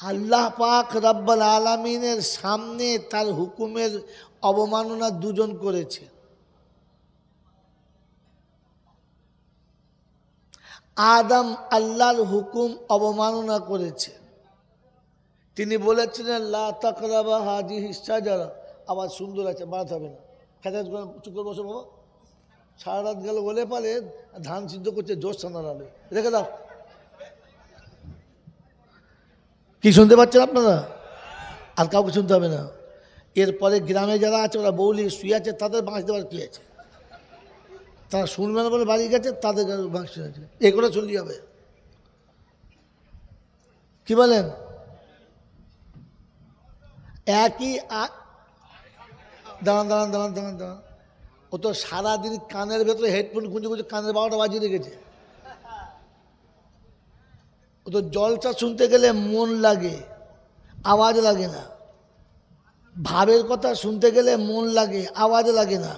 আল্লাহ পাক রব্বুল আলামিনের সামনে তার হুকুমের অবমাননা দুজন করেছে। আদম আল্লাহর হুকুম অবমাননা করেছে। তিনি বলেছিলেন লা তাকরাবা হাযিহিস শাজারা। আবার সুন্দর আছে, বাড়াতে হবে না। খেতে চুপ করে বসো বাবা। সারা রাত গেল বলে পালে ধান সিদ্ধ করছে, জোর সানা আলো রেখে দাও। কি শুনতে পাচ্ছেন আপনারা? আর কাউকে শুনতে হবে না। এরপরে গ্রামে যারা আছে ওরা বৌলি শুয়ে আছে, তাদের বাঁশ দেওয়ার কী আছে? তারা শুনবে না বলে বাড়ি গেছে, তাদের বাঁশ আছে, এ করে চলে যাবে। কি বলেন? একই দাঁড়ান দাঁড়ান দাঁড়ান দাঁড়ান দাঁড়ান। ও তো সারাদিন কানের ভেতরে হেডফোন খুঁজে খুঁজে কানের 12টা বাজিয়ে রেখেছে। ও তো জলসা শুনতে গেলে মন লাগে, আওয়াজ লাগে না। ভাবের কথা শুনতে গেলে মন লাগে, আওয়াজ লাগে না।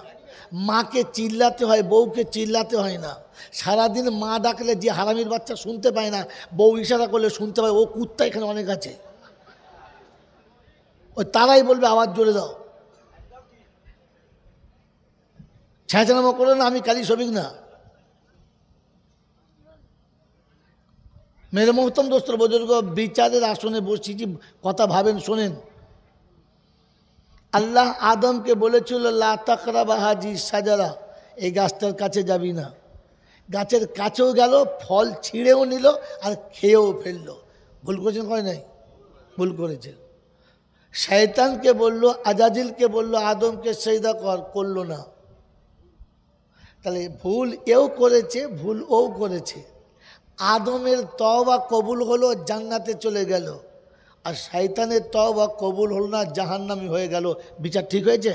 মাকে চিল্লাতে হয়, বউকে চিল্লাতে হয় না। সারাদিন মা ডাকলে যে হারামির বাচ্চা শুনতে পায় না, বউ ইশারা করলে শুনতে পায়। ও কুত্তা এখানে অনেক আছে, ওই তারাই বলবে আওয়াজ জোরে দাও। ছ্যাঁচানামো করে না, আমি কালী শফিক না। মেরে মোহতম দোস্তর বুজুর্গ, বিচারের আসনে বসেছি, কথা ভাবেন, শোনেন। আল্লাহ আদমকে বলেছিল লা তাকরাবা হাযিহিস শাজারা, এই গাছটার কাছে যাবি না। গাছের কাছেও গেল, ফল ছিঁড়েও নিল আর খেয়েও ফেললো। ভুল করেছেন? হয় নাই? ভুল করেছেন। শয়তানকে বলল, আজাজিলকে বলল আদমকে সেজদা কর, করলো না। তাহলে ভুল এও করেছে, ভুল ওও করেছে। আদমের তওবা কবুল হলো, জান্নাতে চলে গেল। আর শয়তানের তওবা কবুল হলো না, জাহান্নামী হয়ে গেল। বিচার ঠিক হয়েছে?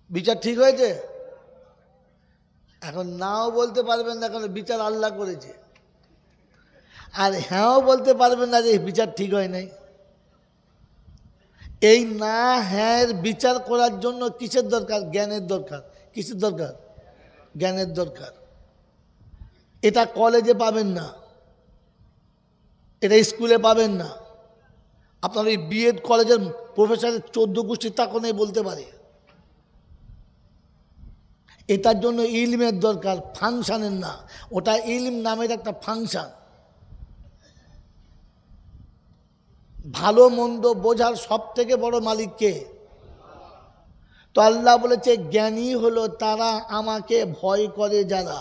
বিচার ঠিক হয়েছে? এখন নাও বলতে পারবেন না, এখন বিচার আল্লাহ করেছে। আর হ্যাঁও বলতে পারবেন না যে বিচার ঠিক হয় নাই। এই না হ্যাঁ বিচার করার জন্য কিসের দরকার? জ্ঞানের দরকার। কিসের দরকার? জ্ঞানের দরকার। এটা কলেজে পাবেন না, এটা স্কুলে পাবেন না। আপনার এই বিএড কলেজের প্রফেসরের 14 গোষ্ঠী তাকে বলতে পারে। এটার জন্য ইলমের দরকার, ফাংশনের না। ওটা ইলম নামের একটা ফাংশন। ভালো মন্দ বোঝার সব থেকে বড় মালিক কে? তো আল্লাহ বলেছে জ্ঞানী হলো তারা আমাকে ভয় করে যারা।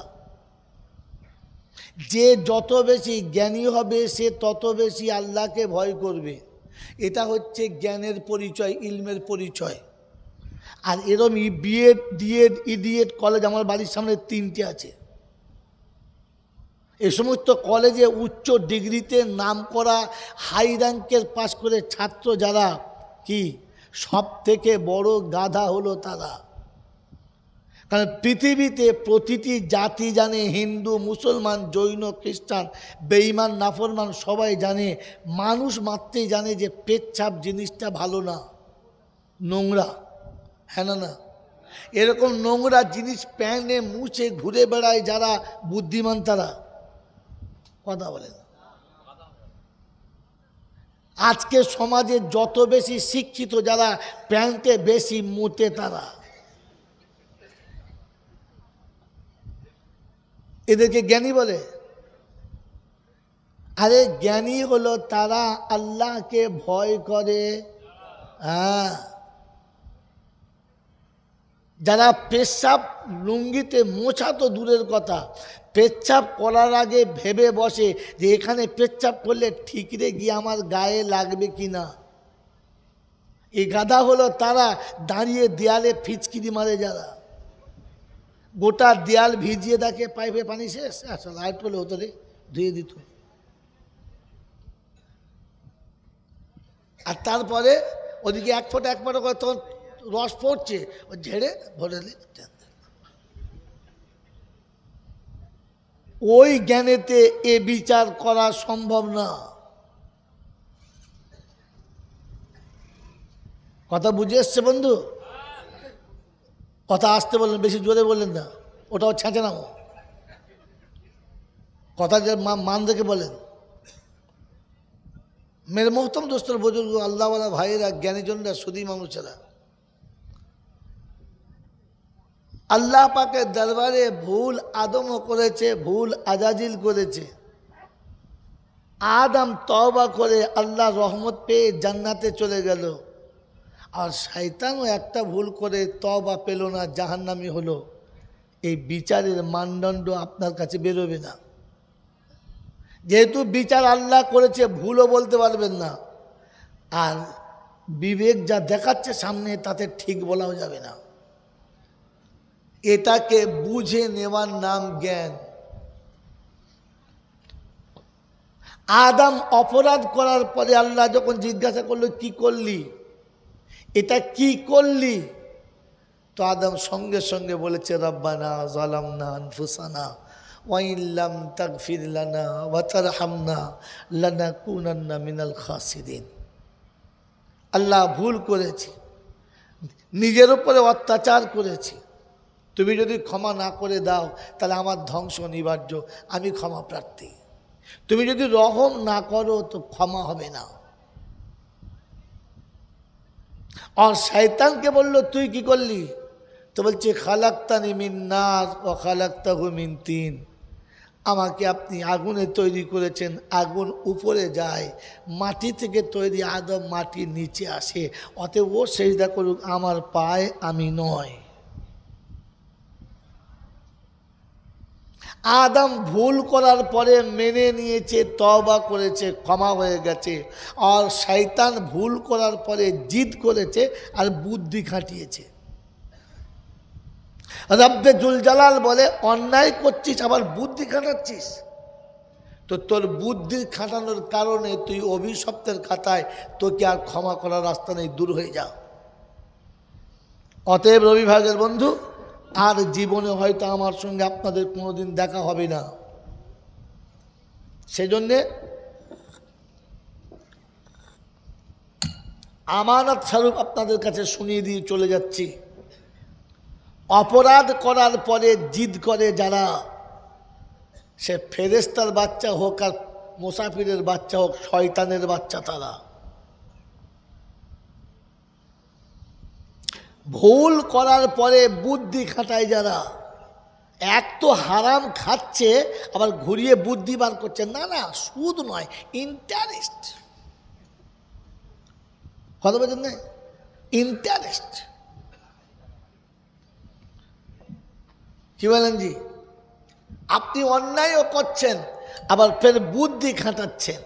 যে যত বেশি জ্ঞানী হবে সে তত বেশি আল্লাহকে ভয় করবে। এটা হচ্ছে জ্ঞানের পরিচয়, ইলমের পরিচয়। আর এরম বিএড ডিএড ইডিএড কলেজ আমার বাড়ির সামনে 3টে আছে। এ সমস্ত কলেজে উচ্চ ডিগ্রিতে নাম করা হাই র্যাঙ্কের পাশ করে ছাত্র যারা, কি সব থেকে বড় গাধা হলো তারা। কারণ পৃথিবীতে প্রতিটি জাতি জানে, হিন্দু মুসলমান জৈন খ্রিস্টান বেঈমান নাফরমান সবাই জানে, মানুষ মাত্রেই জানে যে পেচ্ছাপ জিনিসটা ভালো না, নোংরা। হ্যাঁ না? না এরকম নোংরা জিনিস প্যানে মুছে ঘুরে বেড়ায় যারা বুদ্ধিমান তারা। কথা বলেন। আজকে সমাজে যত বেশি শিক্ষিত যারা প্যান্টে বেশি মুতে তারা। এদেরকে জ্ঞানী বলে? আরে জ্ঞানী হলো তারা আল্লাহকে ভয় করে। হ্যাঁ, যারা পেচ্ছাপ লুঙ্গিতে মোছা তো দূরের কথা, পেচ্ছাপ করার আগে ভেবে বসে যে এখানে পেচ্ছাপ করলে ঠিকরে গিয়ে আমার গায়ে লাগবে কি না। এই গাধা হলো তারা দাঁড়িয়ে দেয়ালে ফিচকিরি মারে যারা। গোটা দেয়াল ভিজিয়ে দেখে পাইপে পানি শেষ, আসলে লাইট পেলে হতো রে, ধুয়ে দিত। আর তারপরে ওদিকে এক ফোঁটা করে তখন রস পড়ছে, ও ঝেড়ে ভরে দিলে। ওই জ্ঞানেতে এ বিচার করা সম্ভব না। কথা বুঝে এসছে বন্ধু? কথা আসতে বললেন, বেশি জোরে বললেন না, ওটাও ছেঁচে নাও। কথা যে মান দেখে বলেন। মেরে মোহতম দোস্তর বুজুর্গ আল্লাহওয়ালা ভাইয়েরা, জ্ঞানীজনরা, সুদী মানুষেরা, আল্লাহ পাকের দরবারে ভুল আদমও করেছে, ভুল আজাজিল করেছে। আদম তওবা করে আল্লাহ রহমত পেয়ে জান্নাতে চলে গেল, আর শয়তানও একটা ভুল করে তওবা পেল না, জাহান্নামী হলো। এই বিচারের মানদণ্ড আপনার কাছে বেরোবে না। যেহেতু বিচার আল্লাহ করেছে, ভুলও বলতে পারবেন না, আর বিবেক যা দেখাচ্ছে সামনে তাতে ঠিক বলাও যাবে না। এটাকে বুঝে নেওয়ার নাম জ্ঞান। আদম অপরাধ করার পরে আল্লাহ যখন জিজ্ঞাসা করলো কি করলি, এটা কি করলি, তো আদম সঙ্গে সঙ্গে বলেছে রব্বানা যালামনা আনফুসানা ওয়া ইল্লাম তাগফির লানা ওয়া তারহামনা লানাকুনান্না মিনাল খাসিরিন। আল্লাহ, ভুল করেছি, নিজের উপরে অত্যাচার করেছি, তুমি যদি ক্ষমা না করে দাও তাহলে আমার ধ্বংস অনিবার্য, আমি ক্ষমা প্রার্থী। তুমি যদি রহম না করো তো ক্ষমা হবে না। আর শয়তানকে বলল তুই কি করলি, তো বলছে খালাকতানি মিন নার ওয়া খালাকতাহু মিন তিন। আমাকে আপনি আগুনে তৈরি করেছেন, আগুন উপরে যায়, মাটি থেকে তৈরি, আদম মাটির নিচে আসে, অতএব ও সেজদা করুক আমার পায়ে, আমি নয়। আদম ভুল করার পরে মেনে নিয়েছে, তওবা করেছে, ক্ষমা হয়ে গেছে। আর শয়তান ভুল করার পরে জিদ করেছে আর বুদ্ধি খাটিয়েছে। রব্বে জুল জালাল বলে অন্যায় করছিস আবার বুদ্ধি খাটাচ্ছিস, তো তোর বুদ্ধি খাটানোর কারণে তুই অভিশপ্তের খাতায়, তোকে আর ক্ষমা করার রাস্তা নেই, দূর হয়ে যা। অতএব রবি ভাগের বন্ধু, আর জীবনে হয়তো আমার সঙ্গে আপনাদের কোনোদিন দেখা হবে না। সেজন্যে আমানত স্বরূপ আপনাদের কাছে শুনিয়ে দিয়ে চলে যাচ্ছি। অপরাধ করার পরে জিদ করে যারা, সে ফেরেশতার বাচ্চা হোক আর মুসাফিরের বাচ্চা হোক, শয়তানের বাচ্চা তারা। ভুল করার পরে বুদ্ধি খাটায় যারা, এক তো হারাম খাচ্ছে আবার ঘুরিয়ে বুদ্ধি বার করছে, না না সুদ নয়, ইন্টারেস্ট। কথা বলছেন না, ইন্টারেস্ট। কি বলেন জি? আপনি অন্যায়ও করছেন আবার ফের বুদ্ধি খাটাচ্ছেন,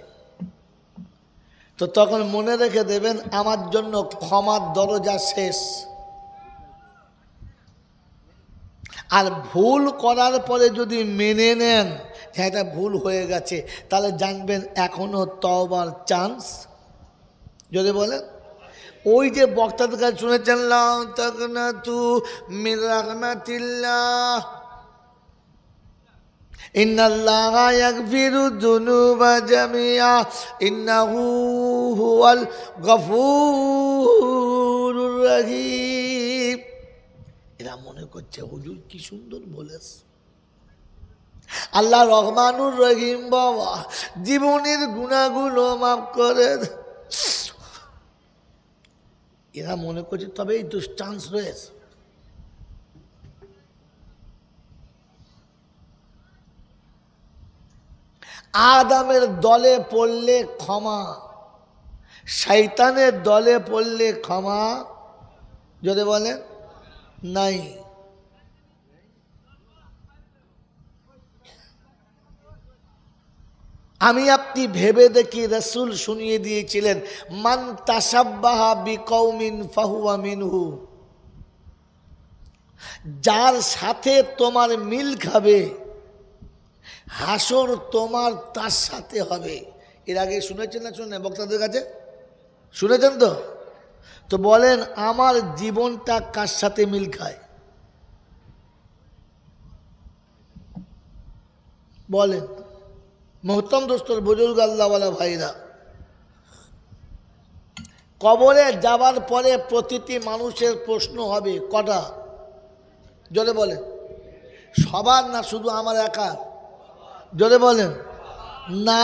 তো তখন মনে রেখে দেবেন আমার জন্য ক্ষমার দরজা শেষ। আর ভুল করার পরে যদি মেনে নেন যে এটা ভুল হয়ে গেছে, তাহলে জানবেন এখনো তওবার চান্স। যদি বলেন ওই যে বক্তাদের কাছে শুনেছেন লা তাকনাতু মির রাহমাতিল্লাহ, ইন্নাল্লাহা ইয়াগফিরু যুনুবা জামিআ ইন্নাহু হুয়াল গফুরুর রহিম। এরা মনে করছে হুজুর কি সুন্দর বলেছে, আল্লাহ রহমানুর রহিম, বাবা জীবনের গুনাহগুলো মাফ করে। এরা মনে করছে তবে এই তো চান্স রয়েছে। আদমের দলে পড়লে ক্ষমা, শয়তানের দলে পড়লে ক্ষমা, যদি বলে নাই। আমি আপনি ভেবে দেখি, রাসূল শুনিয়ে দিয়েছিলেন মান তাসাব্বাহা বিকৌমিন ফাহুয়া মিনহু। যার সাথে তোমার মিল খাবে হাসর তোমার তার সাথে হবে। এর আগে শুনেছেন না শুনে বক্তাদের কাছে শুনেছেন তো? তো বলেন আমার জীবনটা কার সাথে মিল খায়? বলেন মোহতম দোস্তর বুজুর্গ আল্লাহওয়ালা ভাইরা, কবরে যাবার পরে প্রতিটি মানুষের প্রশ্ন হবে কটা? জোরে বলেন। সবার না, শুধু আমার একা? জোরে বলেন না,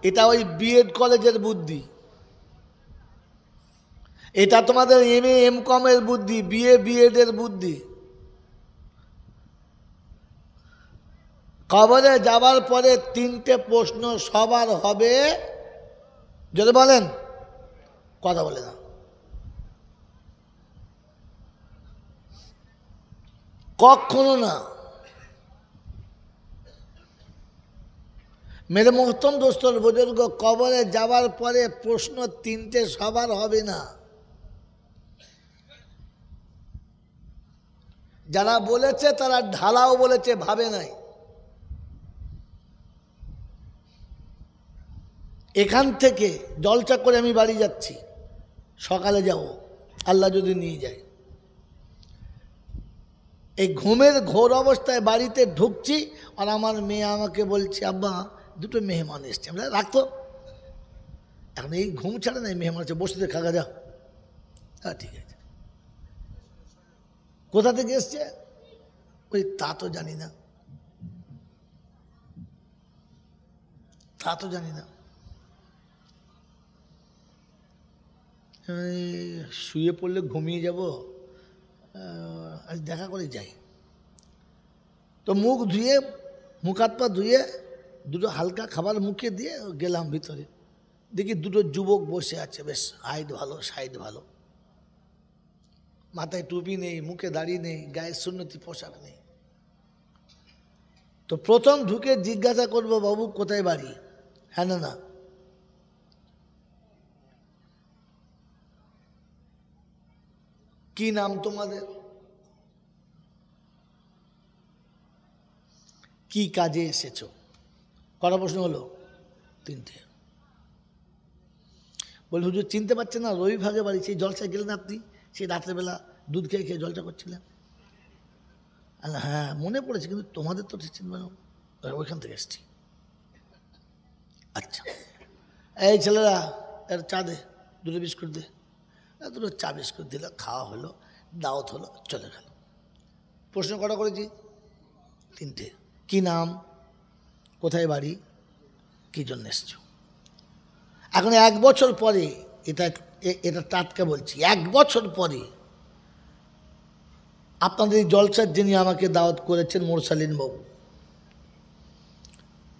এটা ওই বিএড কলেজের বুদ্ধি, এটা তোমাদের MA MCOM এর বুদ্ধি, বিএড এর বুদ্ধি। কবরে যাবার পরে 3টে প্রশ্ন সবার হবে, যদি বলেন কথা বলে না, কখনো না। মেরে মোহতম দোস্তর বুজুর্গ, কবরে যাবার পরে প্রশ্ন 3টে সবার হবে না। যারা বলেছে তারা ঢালাও বলেছে, ভাবে নাই। এখান থেকে জলসা করে আমি বাড়ি যাচ্ছি, সকালে যাব আল্লাহ যদি নিয়ে যায়। এই ঘুমের ঘোর অবস্থায় বাড়িতে ঢুকছি, আর আমার মেয়ে আমাকে বলছে, আব্বা 2টো মেহমান এসছে। আমরা রাখতো, এখন এই ঘুম ছাড়ে না, মেহমান আছে, বসতে খাগা যাও। হ্যাঁ ঠিক আছে। কোথা থেকে এসছে ওই তা তো জানি না, তা তো জানি না। শুয়ে পড়লে ঘুমিয়ে যাব, আজ দেখা করে যাই। তো মুখ ধুয়ে, মুখ হাত পা ধুয়ে 2টো হালকা খাবার মুখে দিয়ে গেলাম ভিতরে। দেখি 2টো যুবক বসে আছে, বেশ হাইট ভালো, সাইড ভালো, মাথায় টুপি নেই, মুখে দাড়ি নেই, গায়ে সুন্নতি পোশাক নেই। তো প্রথম ঢুকে জিজ্ঞাসা করবো, বাবু কোথায় বাড়ি? হ্যাঁ না না, কি নাম তোমাদের, কি কাজে এসেছো? কটা প্রশ্ন হলো? 3টে। বলে হুজুর চিনতে পারছেন না, রবি ভাগে বাড়ি, সেই জলসায় গেলেন আপনি, সেই রাত্রেবেলা দুধ খেয়ে খেয়ে জলসা করছিলেন। হ্যাঁ মনে পড়েছে, কিন্তু তোমাদের তো চিনবে না, ওইখান থেকে এসছি। আচ্ছা, এই ছেলেরা এর চা দে, 2টো বিস্কুট দে। 2টো চা বিস্কুট দিল, খাওয়া হলো, দাওয়াত হলো, চলে গেল। প্রশ্ন কটা করেছি? 3টে। কি নাম, কোথায় বাড়ি, কি জন্য এসছো? এখন 1 বছর পরে, এটা টাটকা বলছি, 1 বছর পরে আপনাদের এই জলসার যিনি আমাকে দাওয়াত করেছেন, মোরসালিন বাবু,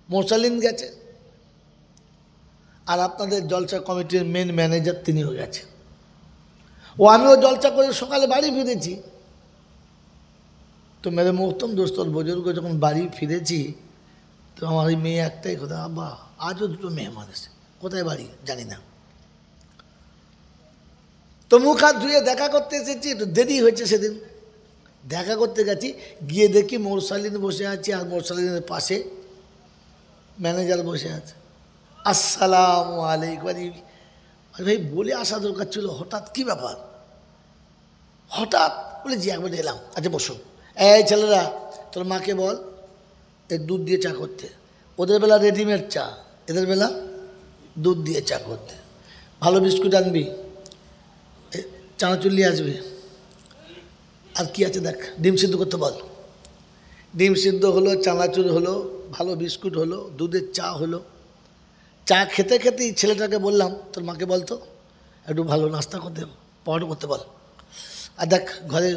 মোরসালিন গেছে, আর আপনাদের জলসা কমিটির মেন ম্যানেজার তিনিও গেছে। আমিও জলসা করে সকালে বাড়ি ফিরেছি। তো মেরে মোহতম দোস্তর বুজুর্গ, যখন বাড়ি ফিরেছি, তো আমার ওই মেয়ে একটাই কথা, আব্বা আজও 2টো মেহমান এসে, কোথায় বাড়ি জানি না। তো মুখ হাত ধুয়ে দেখা করতে এসেছি, একটু দেরি হয়েছে সেদিন। দেখা করতে গেছি, গিয়ে দেখি মোরসালিন বসে আছে, আর মোরসালিনের পাশে ম্যানেজার বসে আছে। আসসালামু আলাইকুম। ভাই বলে আসা দরকার ছিল, হঠাৎ কি ব্যাপার? হঠাৎ বলে জি একবার এলাম। আচ্ছা বসো। এই ছেলেরা, তোর মাকে বল এই দুধ দিয়ে চা করতে। ওদের বেলা রেডিমেড চা, এদের বেলা দুধ দিয়ে চা করতে। ভালো বিস্কুট আনবি, চানাচুর নিয়ে আসবি, আর কি আছে দেখ, ডিম সিদ্ধ করতে বল। ডিম সিদ্ধ হলো, চানাচুর হলো, ভালো বিস্কুট হলো, দুধের চা হলো। চা খেতে খেতেই ছেলেটাকে বললাম, তোর মাকে বলতো একটু ভালো নাস্তা করতে, পরোটা করতে বল। আর দেখ ঘরে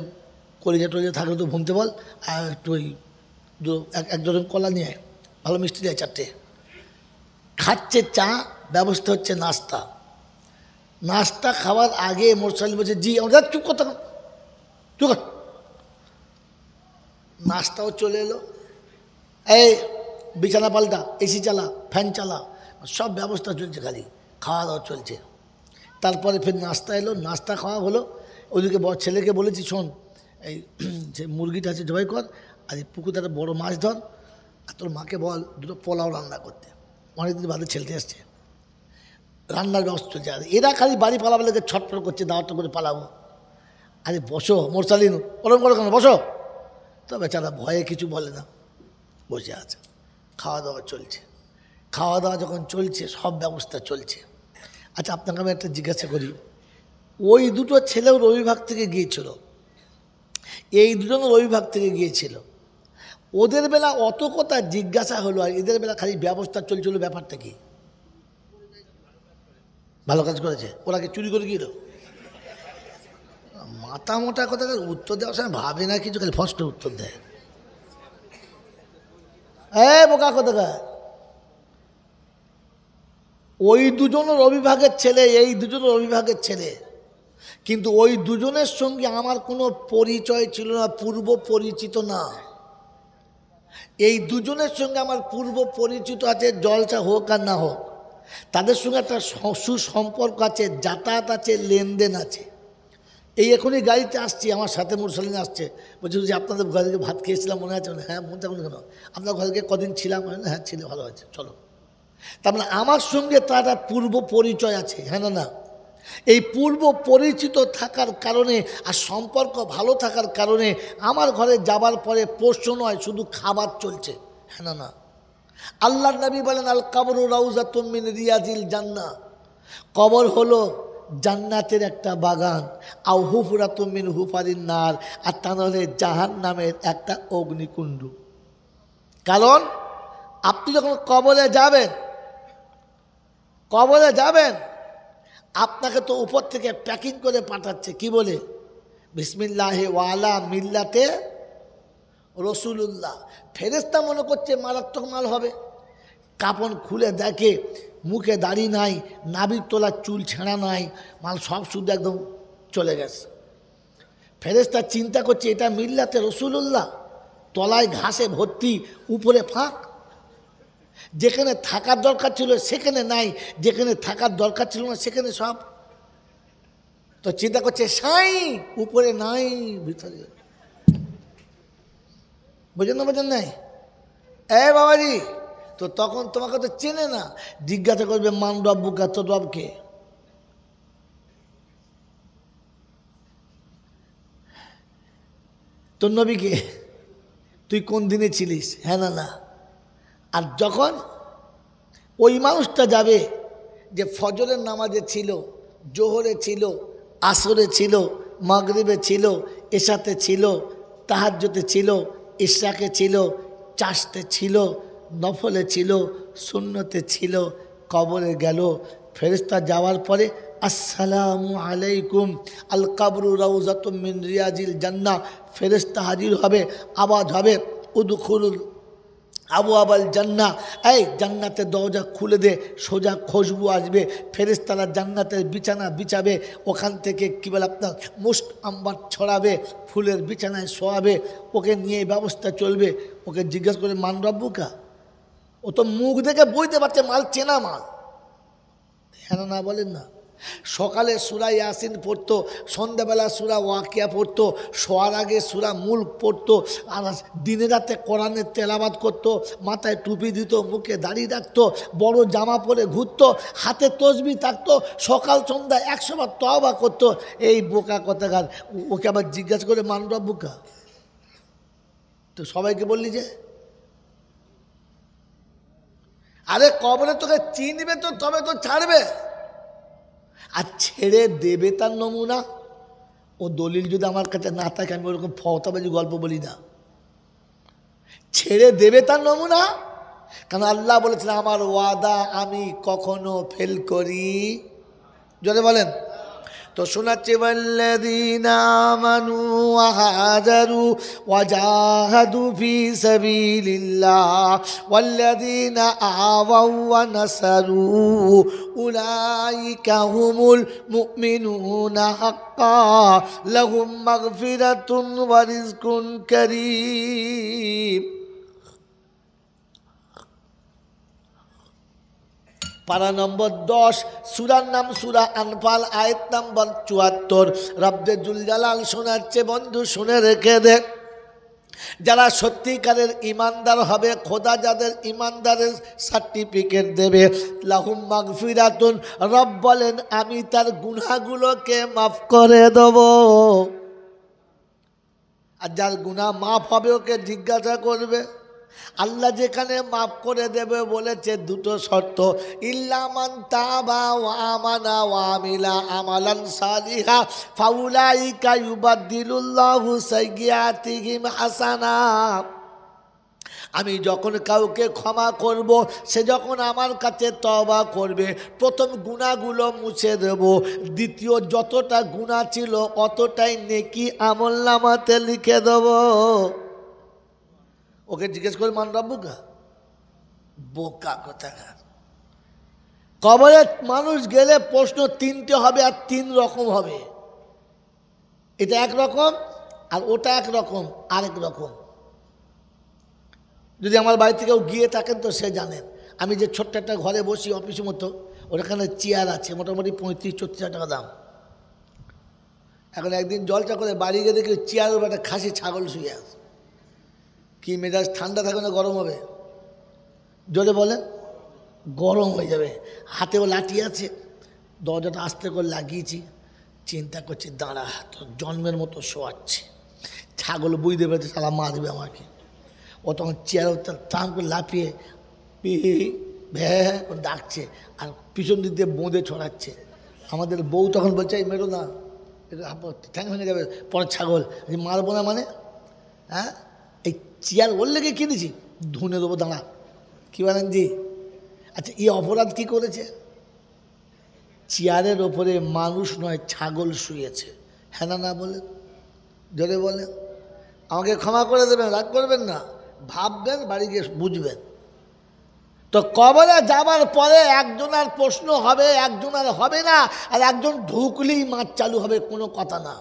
কলিজা টলিজা থাকলে তো ভুনতে বল, আর একটু ওই 1 ডজন কলা নিয়ে আয়, ভালো মিষ্টি দেয় 4টে। খাচ্ছে চা, ব্যবস্থা হচ্ছে নাস্তা। নাস্তা খাওয়ার আগে মোরসালিন বলছে, জি আমরা চুপ করতে, চুপ কর। নাস্তাও চলে এলো, এই বিছানা পাল্টা, এসি চালা, ফ্যান চালা, সব ব্যবস্থা চলছে, খালি খাওয়া দাওয়া চলছে। তারপরে ফের নাস্তা এলো, নাস্তা খাওয়া হলো। ওদিকে ছেলেকে বলেছি, শোন এই যে মুরগিটা আছে জবাই কর, আর এই পুকুরে একটা বড়ো মাছ ধর, আর তোর মাকে বল 2টো পোলাও রান্না করতে, অনেকদিন বাদে ছেলেতে এসছে, রান্নার ব্যবস্থা চলছে। আর এরা খালি বাড়ি পালাবে লেগে ছটফট করছে, দাওয়াতটা করে পালাবো। আরে বসো মোরসালিন, ওরম করো কেন, বসো। তো বেচারা ভয়ে কিছু বলে না, বসে আছে। খাওয়া দাওয়া চলছে। খাওয়া দাওয়া যখন চলছে, সব ব্যবস্থা চলছে। আচ্ছা আপনাকে আমি একটা জিজ্ঞাসা করি, ওই 2টো ছেলেও রবিভাগ থেকে গিয়েছিল, এই 2জন রবিভাগ থেকে গিয়েছিল, ওদের বেলা অত কথা জিজ্ঞাসা হলো, আর এদের বেলা খালি ব্যবস্থা চলছিল। ব্যাপারটা কি? ভালো কাজ করেছে। ওরা কি চুরি করে গিয়ে মাথা মোটা কথা উত্তর দেওয়ার সময় ভাবে না কিছু, খালি ফস্ট উত্তর দেয়। বোকা কথা। ওই দুজনের অভিভাগের ছেলে, এই দুজনের অভিভাগের ছেলে, কিন্তু ওই দুজনের সঙ্গে আমার কোনো পরিচয় ছিল না, পূর্ব পরিচিত না। এই দুজনের সঙ্গে আমার পূর্ব পরিচিত আছে, জলসা হোক আর না হোক, তাদের সঙ্গে একটা সুসম্পর্ক আছে, যাতায়াত আছে, লেনদেন আছে। এই এখনই গাড়িতে আসছি, আমার সাথে মুরসালিন আসছে, বলছি যে আপনাদের ঘরে ভাত খেয়েছিলাম মনে আছে? হ্যাঁ। মনে থাকুন কেন? আপনার ঘরে কদিন ছিলাম? হ্যাঁ ছিল, ভালো আছে, চলো। তার মানে আমার সঙ্গে তার পূর্ব পরিচয় আছে। হ্যাঁ না? এই পূর্ব পরিচিত থাকার কারণে আর সম্পর্ক ভালো থাকার কারণে আমার ঘরে যাবার পরে প্রশ্ন নয়, শুধু খাবার চলছে। হ্যাঁ না? আল্লাহর নবী বলেন, আল কবরু রাউযাতুম মিন রিয়াজিল জান্নাহ, কবর হলো জান্নাতের একটা বাগান। আও হুফরাতুম মিন হুফারিন নার, আর তা নাহলে জাহান্নামের একটা অগ্নিকুণ্ড। কারণ আপনি যখন কবরে যাবেন, আপনাকে তো উপর থেকে প্যাকিং করে পাঠাচ্ছে, কি বলে? বিসমিল্লাহি ওয়ালা মিল্লাতে রসুলুল্লাহ। ফেরেশতা মনে করছে মারাত্মক মাল হবে, কাপড় খুলে দেখে মুখে দাড়ি নাই, নাভির তোলার চুল ছেঁড়া নাই, মাল সব শুদ্ধ একদম চলে গেছে। ফেরেশতা চিন্তা করছে এটা মিল্লাতে রসুলুল্লাহ, তলায় ঘাসে ভর্তি, উপরে ফাঁক। যেখানে থাকার দরকার ছিল সেখানে নাই, যেখানে থাকার দরকার ছিল না সেখানে সব। তো চিন্তা করছে সাই, উপরে নাই, ভিতরে। বোঝেন নাই? বাবাজি, তো তখন তোমাকে তো চেনে না, জিজ্ঞাসা করবে মান রব্বুকা, তোর রবকে। তোর নবীকে, তুই কোন দিনে ছিলিস? হ্যাঁ না? আর যখন ওই মানুষটা যাবে যে ফজরের নামাজে ছিল, জোহরে ছিল, আসরে ছিল, মাগরিবে ছিল, এশাতে ছিল, তাহাজ্জুদে ছিল, ইশরাকে ছিল, চাষতে ছিল, নফলে ছিল, সুন্নতে ছিল, কবরে গেল। ফেরেশতা যাওয়ার পরে আসসালামু আলাইকুম, আল কবরু রাউযাতুম মিন রিয়াজিল জান্নাহ, ফেরেশতা হাজির হবে, আওয়াজ হবে উদখুলুল আবু আবাল জান্নাহ, এই জান্নাতের দরজা খুলে দে, সোজা খুশবু আসবে, ফেরেশতারা জান্নাতের বিছানা বিছাবে, ওখান থেকে কী বলে আপনার মুস্ক আম্বার ছড়াবে, ফুলের বিছানায় শোয়াবে, ওকে নিয়ে ব্যবস্থা চলবে। ওকে জিজ্ঞাসা করে মান রব্বুকা, ও তো মুখ দেখে বুঝতে পারছে মাল চেনা মাল। হ্যাঁ না? বলেন না? সকালে সূরা ইয়াসিন পড়তো, সন্ধ্যাবেলা সূরা ওয়াকিয়া পড়তো, শোয়ার আগে সূরা মুলক পড়তো, আর দিনে রাতে কোরআনের তেলাওয়াত করতো, মাথায় টুপি দিত, মুখে দাড়ি রাখতো, বড় জামা পরে ঘুরতো, হাতে তসবিহ থাকতো, সকাল সন্ধ্যা 100 বার তওবা করতো। এই বোকা কথাকার, ওকে আবার জিজ্ঞাসা করে মান রব্বুকা। তো সবাইকে বললি যে আরে কবরে তোকে চিনবে তো, তবে তো ছাড়বে। আর ছেড়ে দেবে তার নমুনা। ও দলিল যদি আমার কাছে না থাকে, আমি ওরকম ফওতাবাজি গল্প বলি না। ছেড়ে দেবে তার নমুনা, কারণ আল্লাহ বলেছিলেন আমার ওয়াদা আমি কখনো ফেল করি। জোরে বলেন তো। শোনাচ্ছি ওয়াল্লাযীনা আমানু ওয়া হাজারু ওয়া জাহাদু ফি সাবিলিল্লাহ ওয়াল্লাযীনা আওয়াউ ওয়া নাসারু উলাইকা হুমুল মুমিনুনা হাক্কান লাহুম মাগফিরাতুন ওয়া রিজকুন কারীম। পারা নম্বর 10, সূরার নাম সূরা আনফাল, আয়াত নম্বর 74। রব্বে জুল জালাল শোনাচ্ছে, বন্ধু শুনে রেখে দে। যারা সত্যিকারের ইমানদার হবে, খোদা যাদের ইমানদারের সার্টিফিকেট দেবে, লাহুম মাগফিরাতুন, রব বলেন আমি তার গুনাহগুলোকে মাফ করে দেব। আর যার গুনাহ মাফ হবে ওকে জিজ্ঞাসা করবে। আল্লাহ যেখানে মাফ করে দেবে বলেছে দুটো শর্ত, ইল্লা মান তাবা ওয়া আমানা ওয়া আমিলা আমালান সালিহা ফাউলাইকা ইউবাদদিলুল্লাহু সাইয়্যাতিহিম হাসানাত। আমি যখন কাউকে ক্ষমা করব, সে যখন আমার কাছে তওবা করবে, প্রথম গুনাহগুলো মুছে দেব, দ্বিতীয় যতটা গুনাহ ছিল অতটাই নেকি আমলনামাতে লিখে দেব। ওকে জিজ্ঞেস করে মান রাব্বুকা, বোকা কোথাকার। কবরে মানুষ গেলে প্রশ্ন তিনটে হবে আর তিন রকম হবে। এটা একরকম আর ওটা একরকম আরেক রকম। যদি আমার বাড়ি থেকেও গিয়ে থাকেন তো সে জানেন, আমি যে ছোট্ট একটা ঘরে বসি অফিসের মতো, ওখানে চেয়ার আছে মোটামুটি 35-36 টাকা দাম। এখন একদিন জলচা করে বাড়ি গিয়ে দেখি চেয়ারের উপর একটা খাসি ছাগল শুয়ে আছে। কি মেজাজ ঠান্ডা থাকবে না গরম হবে? জোরে বলেন, গরম হয়ে যাবে। হাতেও লাঠি আছে, দরজাটা আস্তে করে লাগিয়েছি, চিন্তা করছি দাঁড়া তো জন্মের মতো শোয়াচ্ছে, ছাগল বুঝতে পেরেছে সালা মারবে আমাকে। ও তখন চেয়ার টান করে লাফিয়ে ভ্যাঁ করে ডাকছে আর পিছন দিক দিয়ে বোঁদে ছড়াচ্ছে। আমাদের বউ তখন বলছে এই মেরো না, ঠ্যাং ভেঙে যাবে, পরে ছাগল মারবো না মানে, হ্যাঁ এই চেয়ার ওর লেগে কিনেছি, ধুনে দেবো দাঁড়া। কী বলেন জি? আচ্ছা এই অপরাধ কী করেছে? চেয়ারের ওপরে মানুষ নয় ছাগল শুয়েছে। হ্যাঁ না বলেন, জোরে বলেন। আমাকে ক্ষমা করে দেবেন, রাগ করবেন না, ভাববেন, বাড়ি গিয়ে বুঝবেন। তো কবরে যাবার পরে একজনের প্রশ্ন হবে, একজনের হবে না, আর একজন ঢুকলেই মাছ চালু হবে, কোনো কথা না।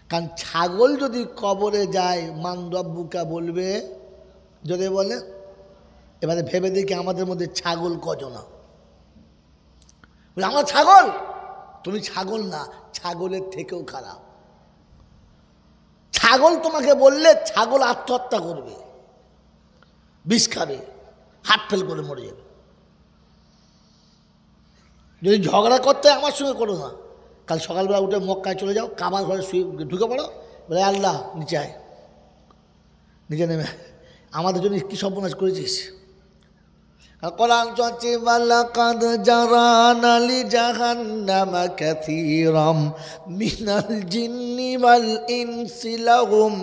কারণ ছাগল যদি কবরে যায় মান রাব্বুকা বলবে, যদি বলে। এবারে ভেবে দেখি আমাদের মধ্যে ছাগল কজনা? আমরা ছাগল, তুমি ছাগল না, ছাগলের থেকেও খারাপ। ছাগল তোমাকে বললে ছাগল আত্মহত্যা করবে, বিষ খাবে, হাত ফেল করে মরে যাবে। যদি ঝগড়া করতে আমার সঙ্গে করো না, কাল সকালবেলা উঠে মক্কায় চলে যাও, কাবার ঘরে শুয়ে ঢুকে পড়ো, বলে আল্লাহ নিচে আয়, নিচে নেমে আমাদের জন্য কী সর্বনাশ করেছিস। কোরআন চলছে ওয়ালাকাদ জারানা লিজাহান্নামা কাসীরাম মিনাল জিন্নি ওয়াল ইনসি লাহুম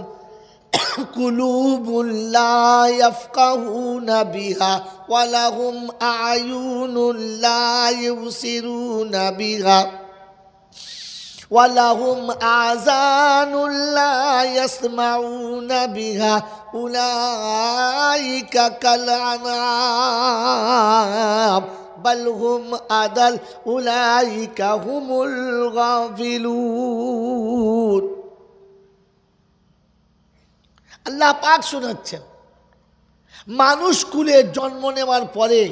কুলুবুন লা ইয়াফকাহুনা বিহা ওয়া লাহুম আ'য়ুনুন লা ইউবসিরুনা বিহা ওয়া লাহুম আযানুন লা ইয়াসমাউনা বিহা উলাইকা কাল আনআম বাল হুম আদাল উলাইকা হুমুল গাফিলুন। আল্লাহ পাক শোনাচ্ছেন, মানুষ কুলে জন্ম নেওয়ার পরে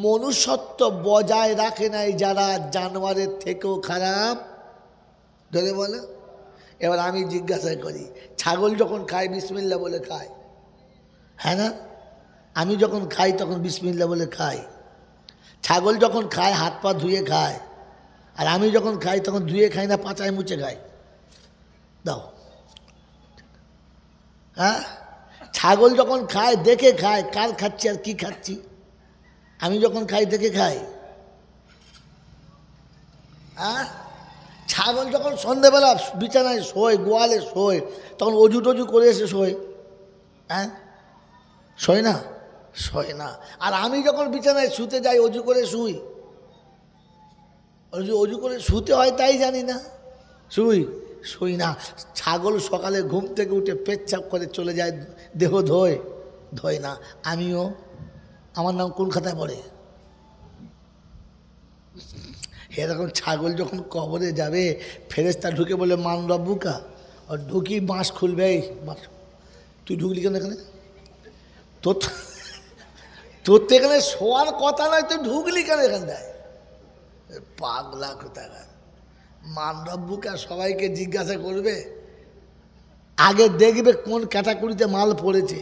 মনুষ্যত্ব বজায় রাখে নাই যারা, জানোয়ারের থেকেও খারাপ। ধরে বলে। এবার আমি জিজ্ঞাসা করি, ছাগল যখন খায় বিসমিল্লাহ বলে খায়, হ্যাঁ না? আমি যখন খাই তখন বিসমিল্লাহ বলে খাই। ছাগল যখন খায় হাত পা ধুয়ে খায়, আর আমি যখন খাই তখন ধুয়ে খাই না, পাচায় মুছে খাই। দাও, হ্যাঁ? ছাগল যখন খায় দেখে খায়, কার খাচ্ছি আর কি খাচ্ছি। আমি যখন খাই দেখে খাই। হ্যাঁ, ছাগল যখন সন্ধ্যেবেলা বিছানায় শোয়, গোয়ালে শোয়, তখন অজু টজু করে এসে শোয়, হ্যাঁ? শোয় না? শোয় না। আর আমি যখন বিছানায় শুতে যাই অজু করে শুই, অজু করে শুতে হয় তাই জানি না, শুই না। ছাগল সকালে ঘুম থেকে উঠে পেচ্ছাপ করে চলে যায়, দেহ ধোয় না। আমিও, আমার নাম কোন খাতায় পড়ে? এরকম ছাগল যখন কবরে যাবে, ফেরেশতা ঢুকে বলে মান রাব্বুকা, আর ঢুকি বাঁশ খুলবে, এই বাঁশ, তুই ঢুকলি কেন এখানে? তোর তো এখানে শোয়ার কথা নয়, তুই ঢুকলি কেন এখানটায়? পাগলা কোথাকার। মান রাব্বুকা সবাইকে জিজ্ঞাসা করবে, আগে দেখবে কোন ক্যাটাগরিতে মাল পড়েছে,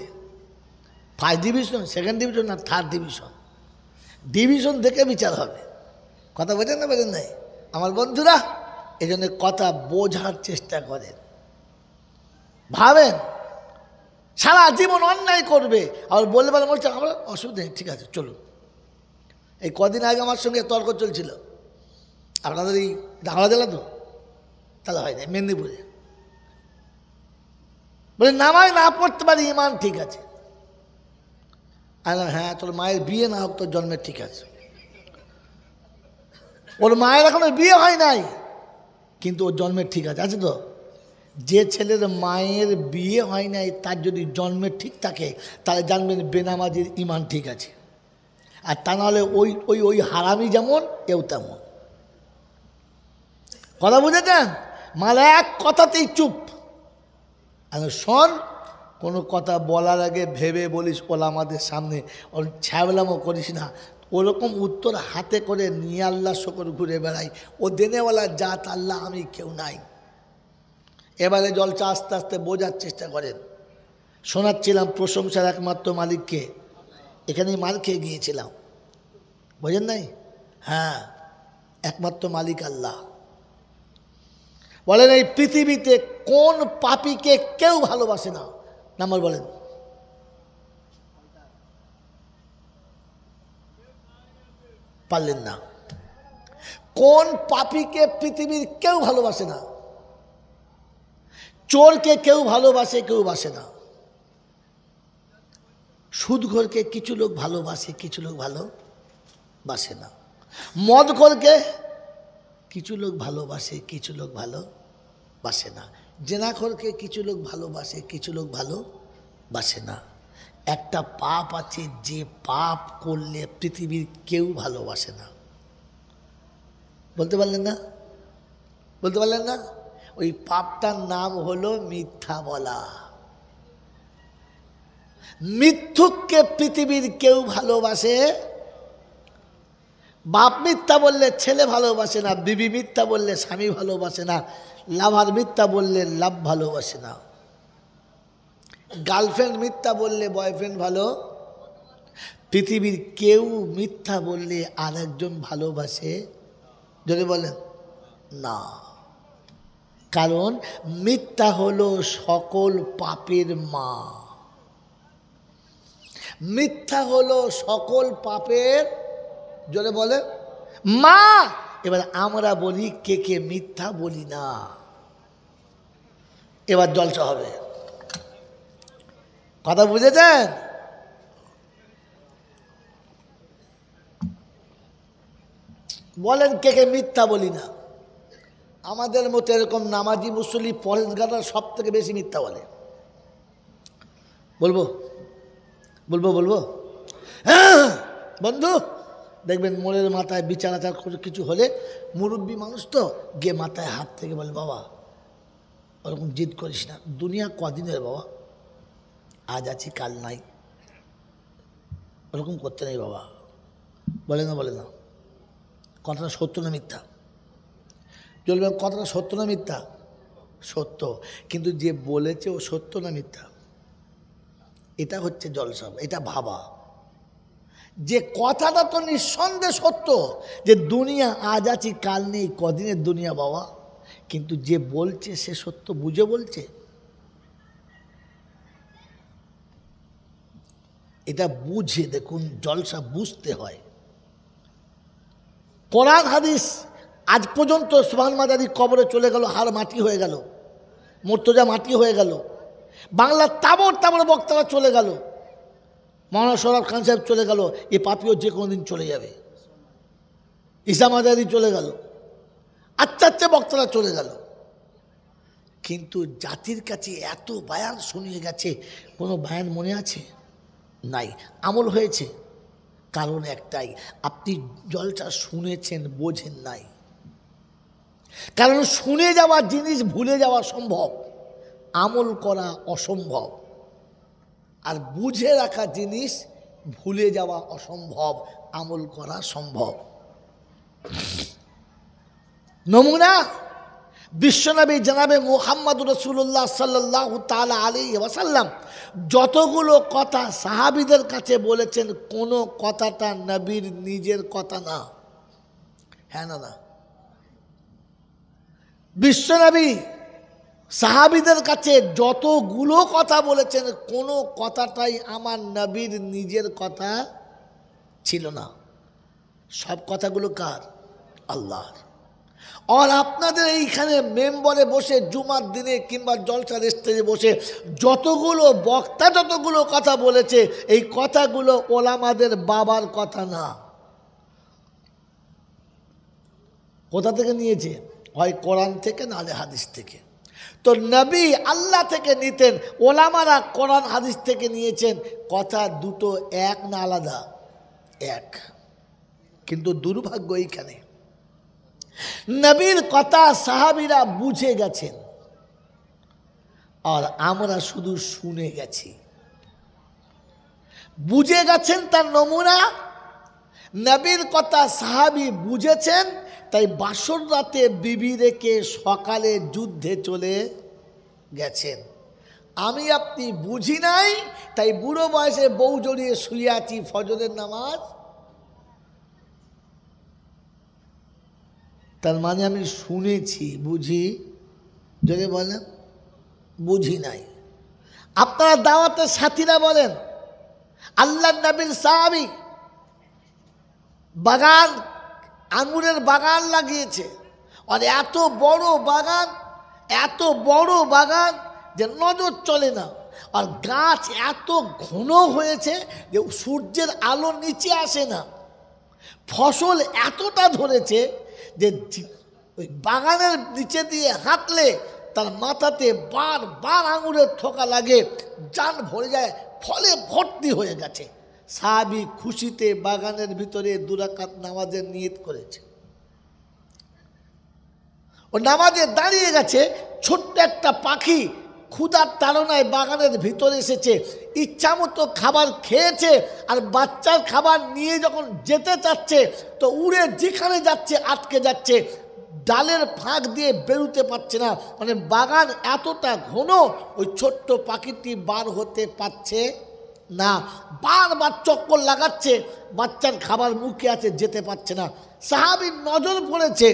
ফার্স্ট ডিভিশন, সেকেন্ড ডিভিশন না থার্ড ডিভিশন। ডিভিশন দেখে বিচার হবে। কথা বোঝেন না, বোঝেন নাই আমার বন্ধুরা? এই জন্য কথা বোঝার চেষ্টা করেন, ভাবেন। সারা জীবন অন্যায় করবে আর বলবে বলছে আমার অসুবিধা নেই, ঠিক আছে চলুন। এই কদিন আগে আমার সঙ্গে তর্ক চলছিল, আপনাদের এই হাওড়া জেলা তো, তাহলে হয় না, মেদিনীপুরে। বলে নামাজ না পড়তে পারি ইমান ঠিক আছে। হ্যাঁ, তোর মায়ের বিয়ে না হোক তোর জন্মের ঠিক আছে। ওর মায়ের এখনো বিয়ে হয় নাই, কিন্তু ওর জন্মের ঠিক আছে। আছে তো? যে ছেলের মায়ের বিয়ে হয় নাই তার যদি জন্মের ঠিক থাকে তাহলে জানবেন বেনামাজির ইমান ঠিক আছে। আর তা নাহলে ওই ওই ওই হারামি যেমন এও তেমন। কথা বুঝেছেন? মালা এক কথাতেই চুপ। আর শোন, কোনো কথা বলার আগে ভেবে বলিস, ওলা আমাদের সামনে ওর ছ্যাবলামও করিস না। ওরকম উত্তর হাতে করে নিয়ে আল্লাহ শকর ঘুরে বেড়াই। ও দেনেওয়ালা জাত আল্লাহ, আমি কেউ নাই। এবারে জলসা আস্তে আস্তে বোঝার চেষ্টা করেন। শোনাচ্ছিলাম প্রশংসার একমাত্র মালিককে, এখানেই মার খেয়ে গিয়েছিলাম, বোঝেন নাই? হ্যাঁ, একমাত্র মালিক আল্লাহ। বলেন এই পৃথিবীতে কোন পাপীকে কেউ ভালোবাসে না? নাম্বার বলেন। পারলেন না। কোন পাপীকে পৃথিবীর কেউ ভালোবাসে না? চোরকে কেউ ভালোবাসে, কেউ বাসে না। সুদখোরকে কিছু লোক ভালোবাসে, কিছু লোক ভালোবাসে না। মদখোরকে কিছু লোক ভালোবাসে, কিছু লোক ভালোবাসে না। জেনাখোরকে কিছু লোক ভালোবাসে, কিছু লোক ভালোবাসে না। একটা পাপ আছে, যে পাপ করলে পৃথিবীর কেউ ভালোবাসে না। বলতে পারলেন না? বলতে পারলেন না? ওই পাপটার নাম হলো মিথ্যা বলা। মিথ্যুককে পৃথিবীর কেউ ভালোবাসে। বাপ মিথ্যা বললে ছেলে ভালোবাসে না, বিবি মিথ্যা বললে স্বামী ভালোবাসে না, লাভার মিথ্যা বললে লাভ ভালোবাসে না, গার্লফ্রেন্ড মিথ্যা বললে বয়ফ্রেন্ড ভালো। পৃথিবীর কেউ মিথ্যা বললে আর একজন ভালোবাসে? যদি বলেন না। কারণ মিথ্যা হলো সকল পাপের মা। মিথ্যা হলো সকল পাপের, জোরে বলে, মা। এবার আমরা বলি কে কে মিথ্যা বলি না। এবার জলসা হবে। কথা বুঝেছেন? বলেন কে কে মিথ্যা বলি না? আমাদের মতো এরকম নামাজি মুসল্লি পরেশগাররা সব থেকে বেশি মিথ্যা বলে। বলবো বলবো বলবো হ্যাঁ বন্ধু, দেখবেন মোড়ের মাথায় বিচার আচার কিছু হলে মুরব্বী মানুষ তো গিয়ে মাথায় হাত থেকে বলে, বাবা ওরকম জিদ করিস না, দুনিয়া কদিনের বাবা, আজ আছি কাল নাই, ওরকম করতে নেই বাবা। বলে না? বলে না? কথাটা সত্য না মিথ্যা? চলবে, কথাটা সত্য না মিথ্যা? সত্য। কিন্তু যে বলেছে ও সত্য না মিথ্যা? এটা হচ্ছে জলসা, এটা ভাবা। যে কথাটা তো নিঃসন্দেহে সত্য, যে দুনিয়া আজ আছি কাল নেই, কদিনের দুনিয়া বাবা, কিন্তু যে বলছে সে সত্য বুঝে বলছে। এটা বুঝে দেখুন, জলসা বুঝতে হয়। কোরআন হাদিস আজ পর্যন্ত সুবহান মাদারি কবরে চলে গেল, হাড় মাটি হয়ে গেল, মুর্তজা মাটি হয়ে গেল, বাংলার তাবর তাবর বক্তারা চলে গেল, মৌলানা সৌরভ খান সাহেব চলে গেল, এ পাপিও যে কোনো দিন চলে যাবে, ঈসা মাদারি চলে গেল, আচ্ছা আচ্ছা বক্তারা চলে গেল, কিন্তু জাতির কাছে এত বায়ান শুনিয়ে গেছে, কোনো বায়ান মনে আছে? নাই। আমল হয়েছে? কারণ একটাই, আপনি জলটা শুনেছেন, বোঝেন নাই। কারণ শুনে যাওয়া জিনিস ভুলে যাওয়া সম্ভব, আমল করা অসম্ভব। আর বুঝে রাখা জিনিস ভুলে যাওয়া অসম্ভব, আমল করা সম্ভব। নমুনা বিশ্বনবী জনাবে মুহাম্মদ রাসূলুল্লাহ সাল্লাল্লাহু তাআলা আলাইহি ওয়াসাল্লাম যতগুলো কথা সাহাবীদের কাছে বলেছেন, কোনো কথাটা নবীর নিজের কথা না। হ্যাঁ না? না। বিশ্বনবী সাহাবীদের কাছে যতগুলো কথা বলেছেন, কোনো কথাটাই আমার নবীর নিজের কথা ছিল না। সব কথাগুলো কার? আল্লাহর। আর আপনাদের এইখানে মেম্বরে বসে জুমার দিনে কিংবা জলসার স্টেজে বসে যতগুলো বক্তা যতগুলো কথা বলেছে, এই কথাগুলো ওলামাদের বাবার কথা না। কোথা থেকে নিয়েছে? হয় কোরআন থেকে, নাহলে হাদিস থেকে। তো নবী আল্লাহ থেকে নিতেন, ওলামারা কোরআন হাদিস থেকে নিয়েছেন। কথা দুটো এক না আলাদা? এক। কিন্তু দুর্ভাগ্য এইখানে, নবীর কথা সাহাবীরা বুঝে গেছেন আর আমরা শুধু শুনে গেছি। বুঝে গেছেন তার নমুনা, নবীর কথা সাহাবী বুঝেছেন, তাই বাসর রাতে বিবি রেখে সকালে যুদ্ধে চলে গেছেন। আমি আপনি বুঝি নাই, তাই বুড়ো বয়সে বউ জড়িয়ে শুয়ে আছি ফজরের নামাজ। তার মানে আমি শুনেছি, বুঝি? যদি বলেন বুঝি নাই। আপনারা দাওয়াতের সাথীরা বলেন, আল্লাহ নবীর সাহাবী বাগান, আঙুরের বাগান লাগিয়েছে, আর এত বড় বাগান, এত বড় বাগান যে নজর চলে না, আর গাছ এত ঘন হয়েছে যে সূর্যের আলো নিচে আসে না। ফসল এতটা ধরেছে যে ওই বাগানের নিচে দিয়ে হাঁটলে তার মাথাতে বারবার আঙুরের থোকা লাগে, জান ভরে যায়, ফলে ভর্তি হয়ে গেছে। সাহাবী খুশিতে বাগানের ভিতরে 2 রাকাত নামাজের নিয়ত করেছে। ও নামাজে দাঁড়িয়ে গেছে, ছোট্ট একটা পাখি ক্ষুধার তাড়নায় বাগানের ভিতরে এসেছে, ইচ্ছা মতো খাবার খেয়েছে, আর বাচ্চার খাবার নিয়ে যখন যেতে চাচ্ছে তো উড়ে যেখানে যাচ্ছে আটকে যাচ্ছে, ডালের ফাঁক দিয়ে বেরোতে পারছে না। মানে বাগান এতটা ঘন, ওই ছোট্ট পাখিটি বার হতে পারছে না, বারবার চক্কর লাগাচ্ছে, বাচ্চার খাবার মুখে আছে, যেতে পারছে না। সাহাবীর নজর পড়েছে,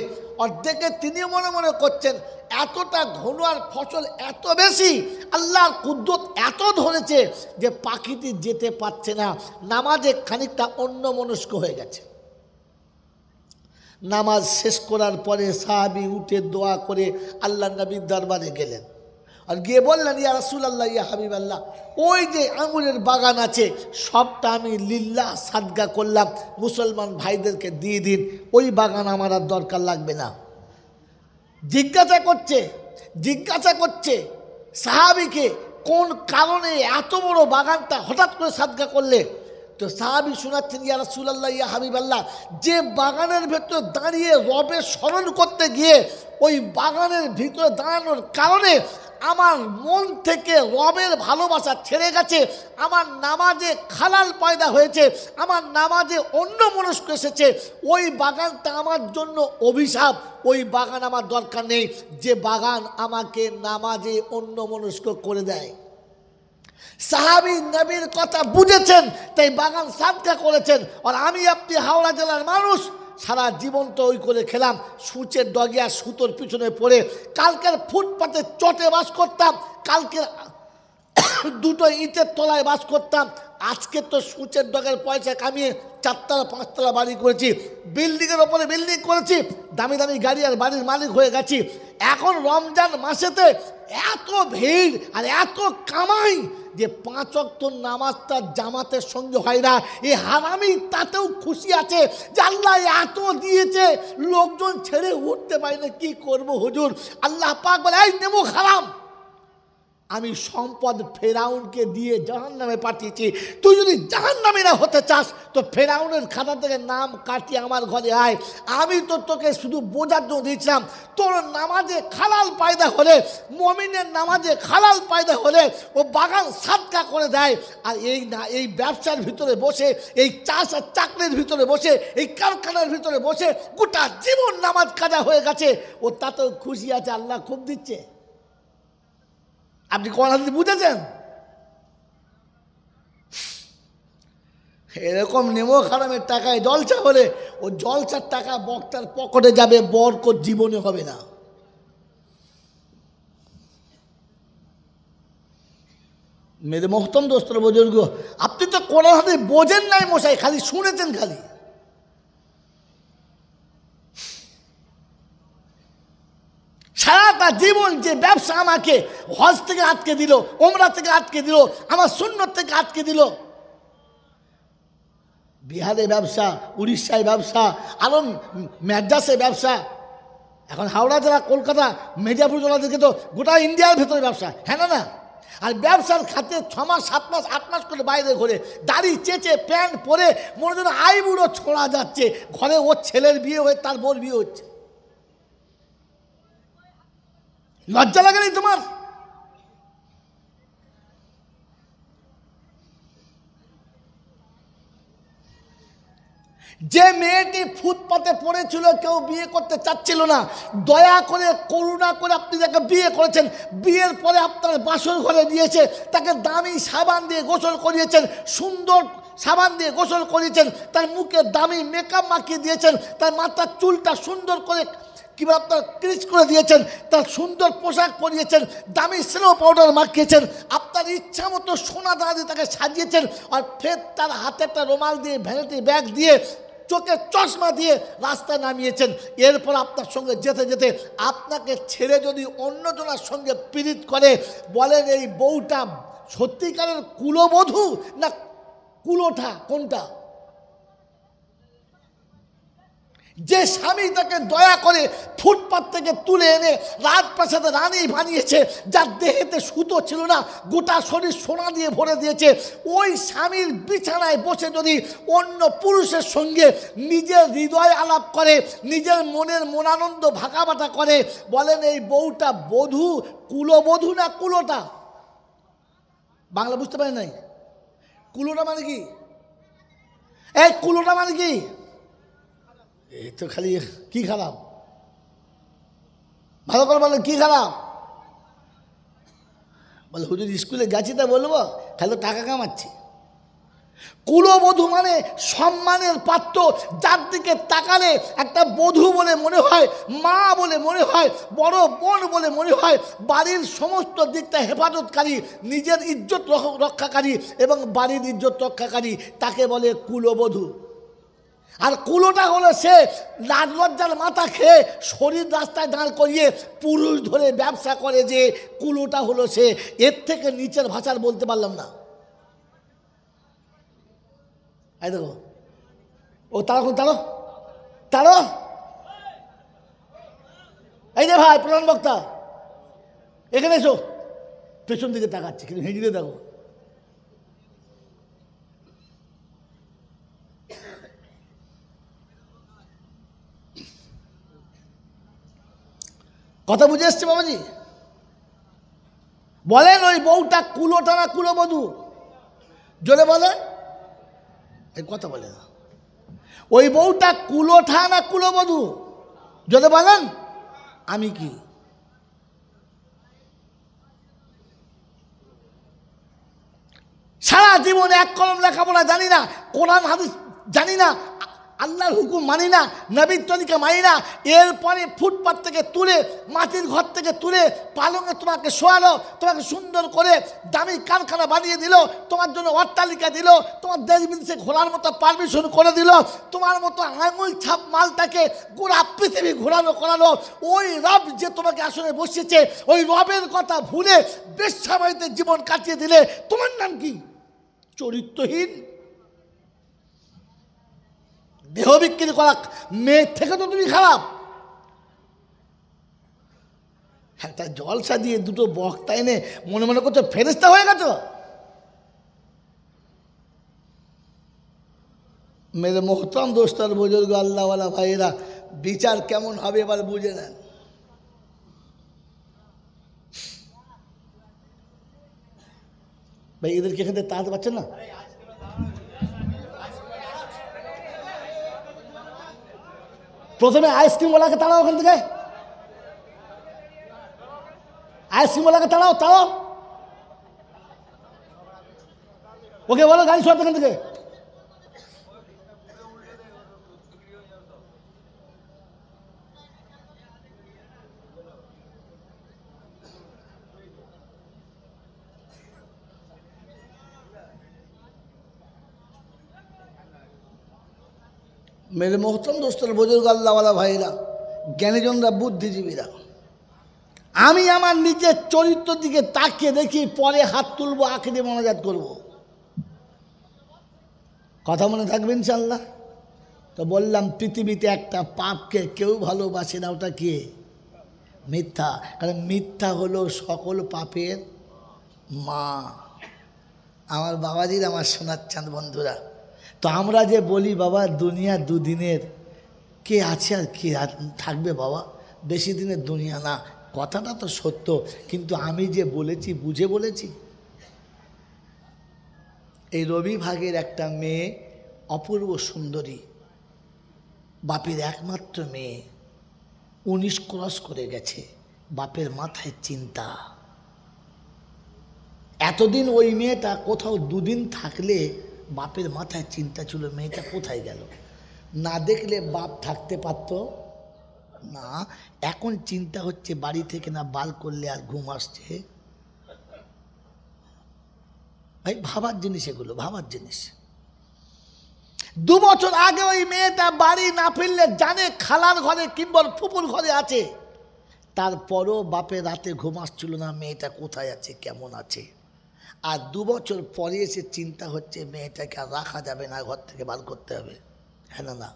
অর্ধেকে তিনি মনে মনে করছেন এতটা ঘন আর ফসল এত বেশি, আল্লাহর কুদরত এত ধরেছে যে পাখিটি যেতে পারছে না। নামাজে খানিকটা অন্যমনস্ক হয়ে গেছে। নামাজ শেষ করার পরে সাহাবী উঠে দোয়া করে আল্লাহ নবীর দরবারে গেলেন, আর গিয়ে বললেন, ইয়া রাসূলুল্লাহ, ইয়া হাবিবাল্লাহ, ওই যে আঙুরের বাগান আছে সবটা আমি লিল্লাহ সাদগা করলাম, মুসলমান ভাইদেরকে দিয়ে দিন, ওই বাগান আমার আর দরকার লাগবে না। জিজ্ঞাসা করছে সাহাবীকে, কোন কারণে এত বড় বাগানটা হঠাৎ করে সাদগা করলে? তো সাহাবী শোনাচ্ছেন, ইয়া রাসূলুল্লাহ, ইয়া হাবিবাল্লাহ, যে বাগানের ভেতর দাঁড়িয়ে রবের স্মরণ করতে গিয়ে ওই বাগানের ভিতরে দাঁড়ানোর কারণে আমার মন থেকে রবের ভালোবাসা ছেড়ে গেছে, আমার নামাজে খালাল পয়দা হয়েছে, আমার নামাজে অন্যমনস্ক এসেছে, ওই বাগানটা আমার জন্য অভিশাপ, ওই বাগান আমার দরকার নেই, যে বাগান আমাকে নামাজে অন্যমনস্ক করে দেয়। সাহাবী নবীর কথা বুঝেছেন, তাই বাগান সাদকা করেছেন। আর আমি আপনি হাওড়া জেলার মানুষ, সারা জীবন তো ওই করে খেলাম, সূচের ডগে আর সুতোর পিছনে পড়ে। কালকের ফুটপাতে চটে বাস করতাম, কালকের 2টো ইটের তলায় বাস করতাম, আজকে তো সূচের ডগের পয়সা কামিয়ে 4তলা 5তলা বাড়ি করেছি, বিল্ডিংয়ের ওপরে বিল্ডিং করেছি, দামি দামি গাড়ি আর বাড়ির মালিক হয়ে গেছি। এখন রমজান মাসেতে এত ভিড় আর এত কামাই যে 5 ওয়াক্ত নামাজটা জামাতের সঙ্গে হয় না। এই হারামি তাতেও খুশি আছে যে আল্লাহ এত দিয়েছে, লোকজন ছেড়ে উঠতে পারে না, কি করব হুজুর? আল্লাহ পাক বলে, এই নেমো হারাম, আমি সম্পদ ফেরাউনকে দিয়ে জাহান্নামে পাঠিয়েছি, তুই যদি জাহান্নামী না হতে চাস তো ফেরাউনের খাতা থেকে নাম কাটিয়ে আমার ঘরে আয়। আমি তো তোকে শুধু বোঝার জন্য দিয়েছিলাম, তোর নামাজে খালাল পায়দা হলে, মুমিনের নামাজে খালাল পায়দা হলে ও বাগান সাদকা করে দেয়। আর এই ব্যবসার ভিতরে বসে, এই চাষ আর চাকরির ভিতরে বসে, এই কারখানার ভিতরে বসে গোটা জীবন নামাজ কাজা হয়ে গেছে, ও তাতেও খুশি আছে, আল্লাহ খুব দিচ্ছে। আপনি কোন হাদিস বুঝেছেন? এরকম নেমো খারামের টাকায় জলসা হলে ও জলসার টাকা বক্তার পকেটে যাবে, বরকত জীবনে হবে না। মেরে মোহতম দোস্তর বুজুর্গ, আপনি তো কোন হাদিস বোঝেন নাই মশাই, খালি শুনেছেন খালি। সারাটা জীবন যে ব্যবসা আমাকে হজ থেকে আটকে দিল, ওমরা থেকে আটকে দিল, আমার সুন্নত থেকে আটকে দিল, বিহারে ব্যবসা, উড়িষ্যায় ব্যবসা, আরো ম্যাড্রাসে ব্যবসা, এখন হাওড়া জেলা, কলকাতা, মেদিনীপুর জেলা থেকে তো গোটা ইন্ডিয়ার ভেতরে ব্যবসা, হ্যাঁ না? আর ব্যবসার খাতে 6 মাস 7 মাস 8 মাস করে বাইরে ঘুরে, দাড়ি চেঁচে প্যান্ট পরে মনে যেন আইবুড়ো ছোঁড়া যাচ্ছে, ঘরে ওর ছেলের বিয়ে হয়ে তার বোর বিয়ে হচ্ছে। লজ্জা লাগে না তোমার? যে মেয়েটি ফুটপাতে পড়েছিল, কেউ বিয়ে করতে চাচ্ছিল না, দয়া করে করুণা করে আপনি যাকে বিয়ে করেছেন, বিয়ের পরে আপনার বাসর ঘরে দিয়েছে, তাকে দামি সাবান দিয়ে গোসল করিয়েছেন, সুন্দর সাবান দিয়ে গোসল করিয়েছেন, তার মুখে দামি মেকআপ মাখিয়ে দিয়েছেন, তার মাথার চুলটা সুন্দর করে কিংবা আপনার ক্রিচ করে দিয়েছেন, তার সুন্দর পোশাক পরিয়েছেন, দামি স্নো পাউডার মাখিয়েছেন, আপনার ইচ্ছা মতো সোনা দানা দিয়ে তাকে সাজিয়েছেন, আর ফের তার হাতে একটা রুমাল দিয়ে, ভ্যানিটি ব্যাগ দিয়ে, চোখে চশমা দিয়ে রাস্তায় নামিয়েছেন। এরপর আপনার সঙ্গে যেতে যেতে আপনাকে ছেড়ে যদি অন্যজনের সঙ্গে পীড়িত করে, বলেন এই বউটা সত্যিকারের কুলবধূ না কুলোঠা? কোনটা? যে স্বামী তাকে দয়া করে ফুটপাত থেকে তুলে এনে রাজপ্রাসাদে রানী বানিয়েছে, যার দেহেতে সুতো ছিল না, গোটা শরীর সোনা দিয়ে ভরে দিয়েছে, ওই স্বামীর বিছানায় বসে যদি অন্য পুরুষের সঙ্গে নিজের হৃদয় আলাপ করে, নিজের মনের মনানন্দ ভাগাবাটা করে, বলেন এই বউটা বধূ, কুলবধূ না কুলোটা? বাংলা বুঝতে পারেন নাই? কুলোটা মানে কি? এই কুলোটা মানে কি? এই তো খালি কি খারাপ, ভালো করে বলেন কি খারাপ? বলে হুজুর স্কুলে গেছি তা বলবো, খালি টাকা কামাচ্ছি। কুলবধূ মানে সম্মানের পাত্র, যার দিকে তাকালে একটা বধূ বলে মনে হয়, মা বলে মনে হয়, বড় বোন বলে মনে হয়, বাড়ির সমস্ত দিকটা হেফাজতকারী, নিজের ইজ্জত রক্ষাকারী এবং বাড়ির ইজ্জত রক্ষাকারী, তাকে বলে কুলবধূ। আর কুলোটা হলো সে লাজ লজ্জার মাথা খেয়ে শরীর রাস্তায় দাঁড় করিয়ে পুরুষ ধরে ব্যবসা করে, যে কুলোটা হলো সে। এর থেকে নিচের ভাষার বলতে পারলাম না। এই দেখো, ও তাড়ো তাড়ো তাড়ো, এই যে ভাই প্রধান বক্তা, এখানে এসো। পেছন দিকে তাকাচ্ছে, কিন্তু হেঁটে দেখো। কথা বুঝে এসছে বাবাজি? বলেন ওই বউটা কুলোটা না কুলবধূ? জোরে বলেন। এই কথা বলে না, ওই বউটা কুলোঠা না কুলবধূ? জোরে বলেন। আমি কি? সারা জীবনে এক কলম লেখাপড়া জানি না, কোরআন হাদিস জানি না, আল্লাহর হুকুম মানি না, নবীর তরিকা মানি না, এরপরে ফুটপাত থেকে তুলে, মাটির ঘর থেকে তুলে পালঙে তোমাকে শোয়ালো, তোমাকে সুন্দর করে দামি কারখানা বানিয়ে দিল, তোমার জন্য অট্টালিকা দিল, তোমার দেশ বিদেশে ঘোরার মতো পারমিশন করে দিল, তোমার মতো আঙুল ছাপ মালটাকে গোড়া পৃথিবী ঘোরানো করালো। ওই রব যে তোমাকে আসলে বসিয়েছে, ওই রবের কথা ভুলে বেশ্যাবাড়িতে জীবন কাটিয়ে দিলে, তোমার নাম কি? চরিত্রহীন। দেহ বিক্রি করা মেয়ের থেকে তো তুমি খারাপ। একটা জলসা দিয়ে দুটো বক্তা এনে মনে মনে করছো ফেরেশতা হয়ে গেছো। মেরে মোহতরম দোস্তার বুজুর্গ আল্লাহওয়ালা ভাইয়েরা, বিচার কেমন হবে এবার বুঝে নেন। ভাই এদেরকে এখান থেকে তাড়াতে পারছেন না? প্রথমে আইসক্রিমওয়ালাকে তাড়াও ওখান থেকে, আইসক্রিমওয়ালাকে তাড়াও, তাড়াও ওকে বলো গাড়ি সরাতে এখান থেকে। মেরে মোহতরম দোস্তর বুজুর্গ আল্লাহওয়ালা ভাইরা, জ্ঞানীজনরা, বুদ্ধিজীবীরা, আমি আমার নিজের চরিত্র দিকে তাকিয়ে দেখি, পরে হাত তুলবো, আখিরে মোনাজাত করব। কথা মনে থাকবে ইনশাআল্লাহ। তো বললাম পৃথিবীতে একটা পাপকে কেউ ভালোবাসে না, ওটা কে? মিথ্যা। কারণ মিথ্যা হলো সকল পাপের মা। আমার বাবাজির, আমার সোনার চাঁদ বন্ধুরা, তো আমরা যে বলি বাবা দুনিয়া দুদিনের, কে আছে আর কে থাকবে বাবা, বেশি দিনের দুনিয়া না, কথাটা তো সত্য। কিন্তু আমি যে বলেছি বুঝে বলেছি। এই রবি ভাগের একটা মেয়ে, অপূর্ব সুন্দরী, বাপের একমাত্র মেয়ে, 19 ক্রস করে গেছে। বাপের মাথায় চিন্তা। এতদিন ওই মেয়েটা কোথাও দুদিন থাকলে বাপের মাথায় চিন্তা ছিল মেয়েটা কোথায় গেল, না দেখলে বাপ থাকতে পারত না। এখন চিন্তা হচ্ছে বাড়ি থেকে না বার করলে আর ঘুম আসছে। ভাই ভাবার জিনিস এগুলো, ভাবার জিনিস। 2 বছর আগে ওই মেয়েটা বাড়ি না ফিরলে জানে খালার ঘরে কিংবা ফুপুর ঘরে আছে, তারপরও বাপের রাতে ঘুম আসছিল না মেয়েটা কোথায় আছে, কেমন আছে। আর 2 বছর পরে এসে চিন্তা হচ্ছে মেয়েটাকে আর রাখা যাবে না, ঘর থেকে বার করতে হবে। হ্যাঁ না?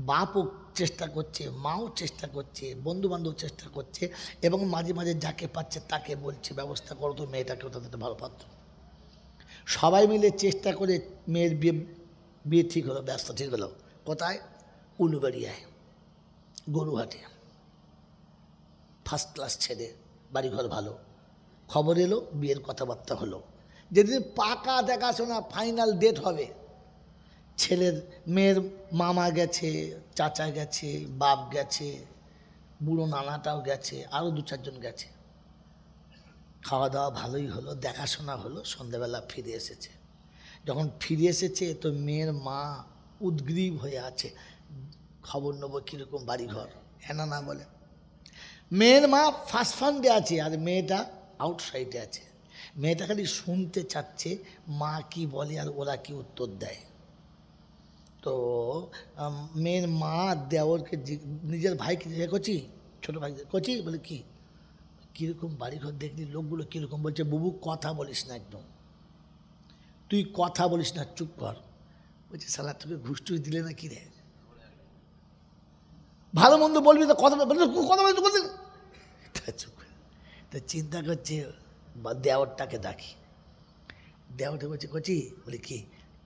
বাপও চেষ্টা করছে, মাও চেষ্টা করছে, বন্ধুবান্ধব চেষ্টা করছে, এবং মাঝে মাঝে যাকে পাচ্ছে তাকে বলছে ব্যবস্থা করো তো, মেয়েটাকেও তাদের ভালো পাত্র। সবাই মিলে চেষ্টা করে মেয়ের বিয়ে ঠিক হলো, ব্যস্ত ঠিক হলো। কোথায়? উলুবাড়িয়ায়, গরুহাটে। ফার্স্ট ক্লাস ছেলে, বাড়িঘর ভালো। খবর এলো, বিয়ের কথাবার্তা হলো। যেদিন পাকা দেখাশোনা ফাইনাল ডেট হবে, ছেলের মেয়ের মামা গেছে, চাচা গেছে, বাপ গেছে, বুড়ো নানাটাও গেছে, আরও 2-4 জন গেছে। খাওয়া দাওয়া ভালোই হলো, দেখাশোনা হলো। সন্ধ্যাবেলা ফিরে এসেছে। যখন ফিরে এসেছে তো মেয়ের মা উদ্গ্রীব হয়ে আছে, খবর নেবো কীরকম বাড়িঘর। হ্যাঁ না বলে। মেয়ের মা ফার্স্ট ফান্ডে আছে আর মেয়েটা আউটসাইডে আছে। মেয়েটা খালি শুনতে চাচ্ছে মা কি বলে আর ওরা কি উত্তর দেয়। তো মেয়ের মা দেওরকে, নিজের ভাইকে জিজ্ঞেস করছি, ছোটো ভাই করছি, বলে কি কীরকম বাড়িঘর দেখলি, লোকগুলো কীরকম? বলছে বুবু কথা বলিস না, একদম তুই কথা বলিস না, চুপ কর। বলছে শালা তোকে ঘুষ টুস দিলে না কি রে, ভালো মন্দ বলবি তো কথা বলবি, চুপ করে। তো চিন্তা করছে দেওরটাকে ডাকি। দেওরটা বলছে কচি, বলে কি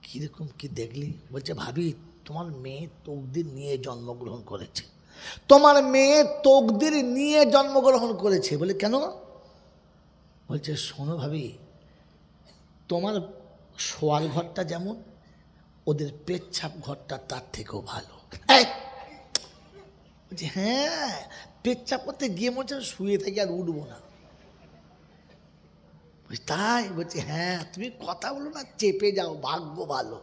কীরকম কি দেখলি? বলছে ভাবি তোমার মেয়ে তকদির নিয়ে জন্মগ্রহণ করেছে, তোমার মেয়ে তকদির নিয়ে জন্মগ্রহণ করেছে। বলে কেন? বলছে শোনো ভাবি, তোমার শোয়ার ঘরটা যেমন, ওদের পেচ্ছাপ ঘরটা তার থেকেও ভালো। বলছে হ্যাঁ, পেচ্ছাপ করতে গিয়ে মনে হচ্ছে শুয়ে থেকে আর উঠবো না। তাই? বলছে হ্যাঁ, তুমি কথা বলো না, চেপে যাও, ভাগ্য ভালো।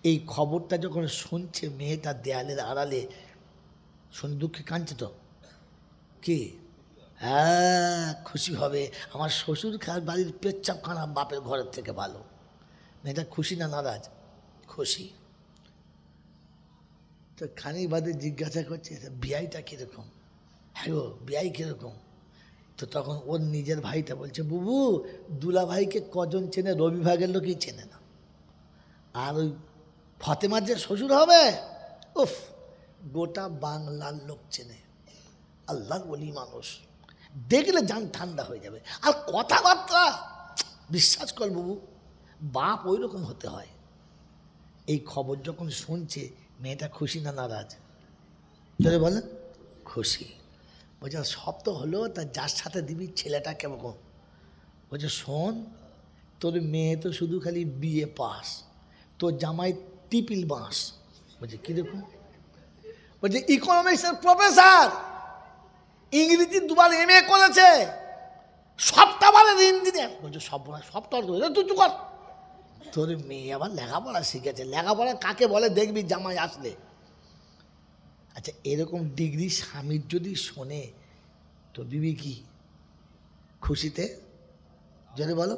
এই খবরটা যখন শুনছে মেয়েটা দেয়ালের আড়ালে, শুনে দুঃখে কাঁদছে। তো কি হ্যাঁ, খুশি হবে, আমার শ্বশুর বাড়ির পেচ্ছাপখানা বাপের ঘরের থেকে ভালো। মেয়েটা খুশি না নারাজ? খুশি। তো খানিক বাদে জিজ্ঞাসা করছে বিয়াইটা কীরকম? হ্যাঁ গো, বিয়াই কীরকম? তো তখন ওর নিজের ভাইটা বলছে বুবু দুলা ভাইকে কজন চেনে, রবি ভাগের লোকই চেনে না। আর ওই ফতেমার যে শ্বশুর হবে, উফ, গোটা বাংলার লোক চেনে, আল্লাহর ওলি মানুষ, দেখলে জান ঠান্ডা হয়ে যাবে। আর কথাবার্তা বিশ্বাস কর বুবু, বাপ ওই রকম হতে হয়। এই খবর যখন শুনছে মেয়েটা খুশি না নারাজ? চলে বলে খুশি। বলছে সব তো হলো, তা যার সাথে দিবি ছেলেটা কেমন? বলছে শোন, তোর মেয়ে তো শুধু খালি বিএ পাস, তোর জামাই টিপিল বাঁশ। বলছে কীরকম? বলছে ইকোনমিক্সের প্রফেসর, ইংরেজি 2বার MA করেছে, সবটা বারের ইঞ্জিনিয়ার। বলছে সব সবটা তুই কর। তোর মেয়ে আবার লেখাপড়া শিখেছে, লেখাপড়া কাকে বলে দেখবি জামাই আসলে। আচ্ছা এরকম ডিগ্রি স্বামীর যদি শোনে তো বিবি কি খুশিতে? যদি বলো,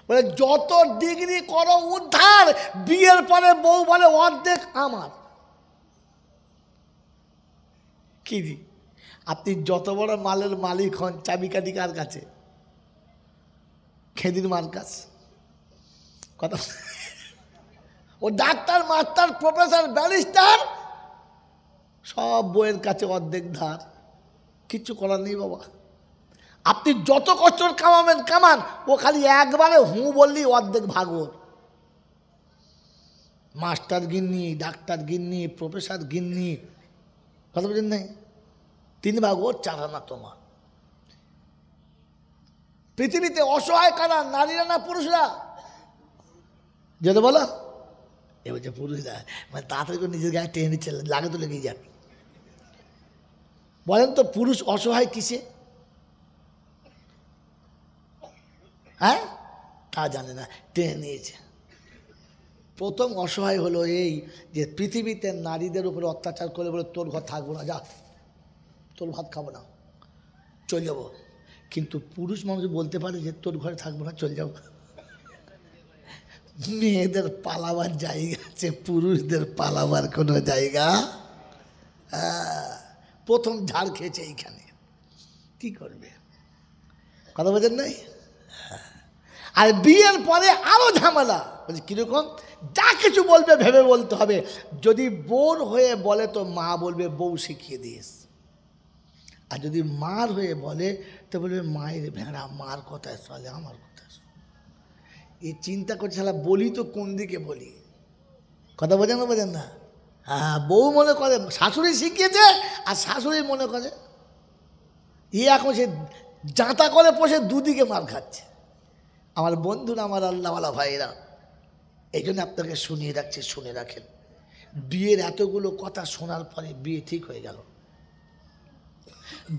বলে যত ডিগ্রি করো উদ্ধার, বিয়ের পরে বউ বলে অর্ধেক আমার। কি আপনি যত বড় মালের মালিক হন, চাবিকাঠি কার কাছে? খেদির মার কাছে। কথা, ও ডাক্তার, মাস্টার, প্রফেসর, ব্যারিস্টার সব বইয়ের কাছে অর্ধেক ধার, কিচ্ছু করার নেই বাবা। আপনি যত কষ্ট কামাবেন কামান, ও খালি একবারে হুঁ বললেই অর্ধেক ভাগর। মাস্টার গিন্নি, ডাক্তার গিন্নি, প্রফেসর গিন্নি, কথা বলেন নাই, 3 ভাগ ওর, 4 আনা তোমার। পৃথিবীতে অসহায় কারা, নারীরা না পুরুষরা? যেটা বলো এ বলছে পুরুষরা, মানে তাড়াতাড়ি করে নিজের গায়ে টেনে নিচ্ছে, লাগে তো লেগেই যাবে। বলেন তো পুরুষ অসহায় কিসে? হ্যাঁ, তা জানে না, টেনে নিয়েছে। প্রথম অসহায় হলো এই যে পৃথিবীতে নারীদের উপরে অত্যাচার করে বলে তোর ঘর থাকবো না, যা, তোর ভাত খাবো না, চলে যাবো। কিন্তু পুরুষ মানুষ বলতে পারে যে তোর ঘরে থাকবো না, চলে যাবো। মেয়েদের পালাবার জায়গা আছে, পুরুষদের পালাবার কোনো জায়গা। প্রথম ঝাড় খেয়েছে এইখানে, কি করবে? কথা বলছেন নাই? আর বিয়ের পরে আরো ঝামেলা। বলছি কিরকম? যা কিছু বলবে ভেবে বলতে হবে। যদি বোর হয়ে বলে তো মা বলবে বউ শিখিয়ে দিস, আর যদি মার হয়ে বলে তো বলবে মায়ের ভেড়া, মার কথায় চলে, আমার কথা। এই চিন্তা করছে শালা বলি তো কোন দিকে বলি। কথা বোঝেন না, বোঝেন না? হ্যাঁ, বউ মনে করে শাশুড়ি শিখিয়েছে, আর শাশুড়ি মনে করে এখন সে জাঁতা করে পোষে, দুদিকে মার খাচ্ছে। আমার বন্ধুরা, আমার আল্লাহওয়ালা ভাইরা, এই জন্য আপনাকে শুনিয়ে রাখছি, শুনে রাখেন। বিয়ের এতগুলো কথা শোনার পরে বিয়ে ঠিক হয়ে গেল।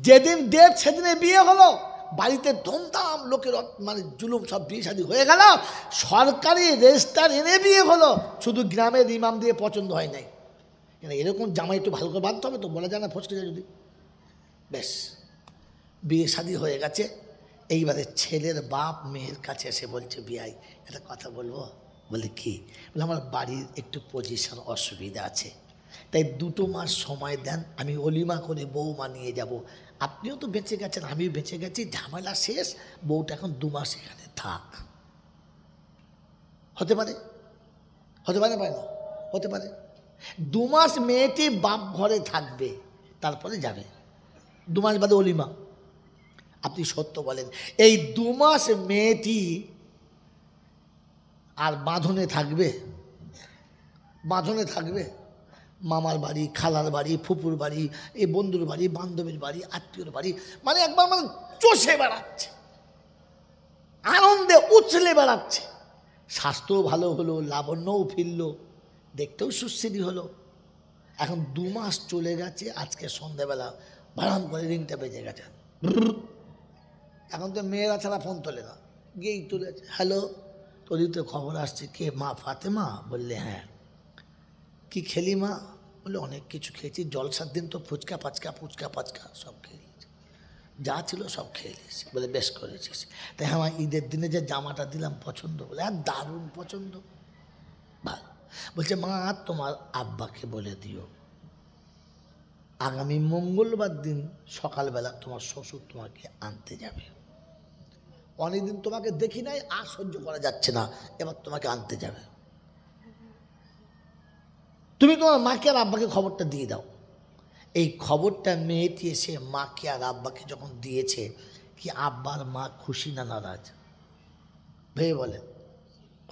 যেদিন ডেট সেদিনে বিয়ে হলো, বাড়িতে ধুমধাম লোকের মানে জুলুম, সব বিয়ে শাদী হয়ে গেল। সরকারি রেজিস্টার এনে বিয়ে হলো, শুধু গ্রামের ইমাম দিয়ে পছন্দ হয় নাই। কেন এরকম জামাই একটু ভালো করে বাঁধতে হবে তো, বলা যায় না ফসকে যায় যদি। বেশ, বিয়ে শাদী হয়ে গেছে। এইবারে ছেলের বাপ মেয়ের কাছে এসে বলছে, বিয়াই একটা কথা বলবো। বলে কি? বলে আমার বাড়ির একটু পজিশন অসুবিধা আছে, তাই 2 মাস সময় দেন, আমি অলিমা করে বউমা নিয়ে যাব। আপনিও তো বেঁচে গেছেন, আমিও বেঁচে গেছি, ঝামেলা শেষ, বউটা এখন 2 মাস এখানে থাক। হতে পারে, হতে পারে, পারে না, হতে পারে। 2 মাস মেয়েটি বাপ ঘরে থাকবে, তারপরে যাবে। 2 মাস বাদে অলিমা। আপনি সত্য বলেন, এই 2 মাস মেয়েটি আর বাঁধনে থাকবে? বাঁধনে থাকবে? মামার বাড়ি, খালার বাড়ি, ফুপুর বাড়ি, এই বন্ধুর বাড়ি, বান্ধবীর বাড়ি, আত্মীয়র বাড়ি, মানে একবার মানে চষে বেড়াচ্ছে, আনন্দে উছলে বেড়াচ্ছে। স্বাস্থ্যও ভালো হলো, লাবণ্যও ফিরল, দেখতেও সুশ্রী হলো। এখন 2 মাস চলে গেছে, আজকে সন্ধ্যাবেলা ভাড়াম করে রিংটা বেজে গেছে। এখন তো মেয়েরা ছাড়া ফোন তোলে না, গিয়েই তুলেছে। হ্যালো, তোরই তো খবর আসছে। কে? মা ফাতেমা? বললে হ্যাঁ। কি খেলি মা? বলে অনেক কিছু খেয়েছি, জলসার দিন তো ফুচকা পাচকা, ফুচকা পাচকা সব খেয়ে নিয়েছি, যা ছিল সব খেয়ে নিয়েছি। বলে বেশ করেছিস। তাই আমার ঈদের দিনে যে জামাটা দিলাম পছন্দ? বলে আর দারুণ পছন্দ, ভালো। বলছে মা তোমার আব্বাকে বলে দিও আগামী মঙ্গলবার দিন সকালবেলা তোমার শ্বশুর তোমাকে আনতে যাবে। অনেকদিন তোমাকে দেখি নাই, আর সহ্য করা যাচ্ছে না, এবার তোমাকে আনতে যাবে। তুমি তোমার মাকে আর আব্বাকে খবরটা দিয়ে দাও। এই খবরটা মেয়েটি এসে মাকে আর আব্বাকে যখন দিয়েছে, কি আব্বার মা খুশি না নারাজ? ভেবে বলেন।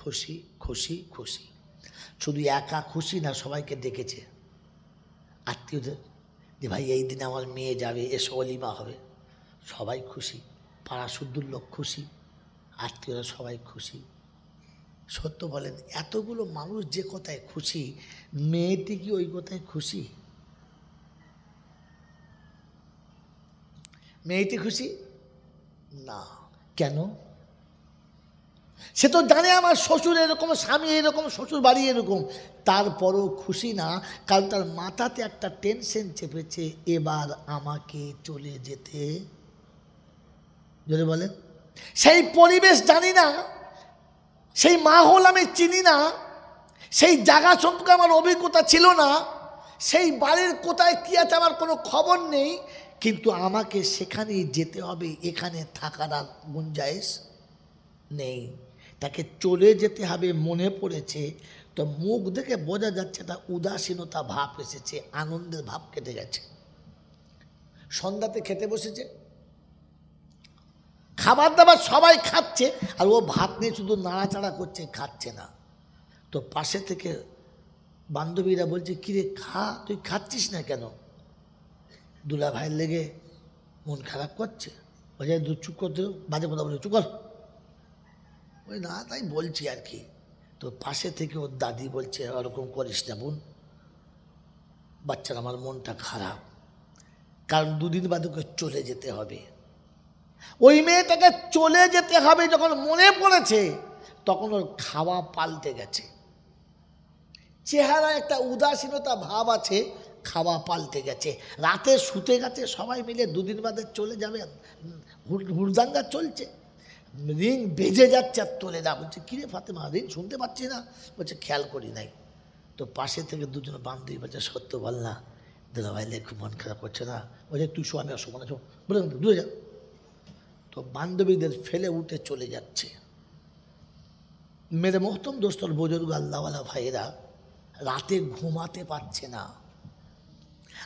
খুশি, খুশি, খুশি। শুধু একা খুশি না, সবাইকে ডেকেছে আত্মীয়দের, যে ভাই এই দিনে আমার মেয়ে যাবে, এসে অলিমা হবে। সবাই খুশি, পাড়া শুদ্ধুর লোক খুশি, আত্মীয়রা সবাই খুশি। সত্য বলেন, এতগুলো মানুষ যে কথায় খুশি, মেয়েটি কি ওই কথায় খুশি? মেয়েটি খুশি না। কেন? সে তো জানে আমার শ্বশুর এরকম, স্বামী এরকম, শ্বশুর বাড়ি এরকম, তারপরও খুশি না। কারণ তার মাথাতে একটা টেনশন চেপেছে, এবার আমাকে চলে যেতে। যদি বলেন, সেই পরিবেশ জানি না, সেই মাহল আমি চিনি না, সেই জায়গা সম্পর্কে আমার অভিজ্ঞতা ছিল না, সেই বাড়ির কোথায় কী আছে আমার কোনো খবর নেই, কিন্তু আমাকে সেখানেই যেতে হবে, এখানে থাকার আর গুঞ্জাইশ নেই। তাকে চলে যেতে হবে মনে পড়েছে, তো মুখ দেখে বোঝা যাচ্ছে একটা উদাসীনতা ভাব এসেছে, আনন্দের ভাব কেটে গেছে। সন্ধ্যাতে খেতে বসেছে, খাবার দাবার সবাই খাচ্ছে, আর ও ভাত নিয়ে শুধু নাড়াচাড়া করছে, খাচ্ছে না। তো পাশে থেকে বান্ধবীরা বলছে, কিরে খা, তুই খাচ্ছিস না কেন? দুলা ভাইয়ের লেগে মন খারাপ করছে, বলছে তুই চুপ করতে, বাজে কথা বলে চুপ কর। ওই না, তাই বলছি আর কি। তো পাশে থেকে ওর দাদি বলছে, ওরকম করিস না বোন, বাচ্চার আমার মনটা খারাপ, কারণ দুদিন বাদে ওকে চলে যেতে হবে। ওই মেয়েটাকে চলে যেতে হবে যখন মনে পড়েছে, তখন ওর খাওয়া পাল্টে গেছে, চেহারা একটা উদাসীনতা ভাব আছে, খাওয়া পাল্টে গেছে। রাতে শুতে গেছে সবাই মিলে, দুদিন বাদে চলে যাবে, হুড়দাঙ্গা চলছে, রিং বেজে যাচ্ছে আর তোলে না। বলছে কিরে ফাতেমা, রিং শুনতে পাচ্ছি না? বলছে খেয়াল করি নাই। তো পাশে থেকে দুজন বান্ধবী বলছে, সত্য বল না, দুলা ভাইলে খুব মন খারাপ করছে না? বলছে তুই শো, আমি আসো, মনে শো, বলে দূরে যা। তো বান্ধবীদের ফেলে উঠে চলে যাচ্ছে। মেরে মোহতম দোস্তর বুজুর্গ আল্লাহওয়ালা ভাইয়েরা রাতে ঘুমাতে পারছে না।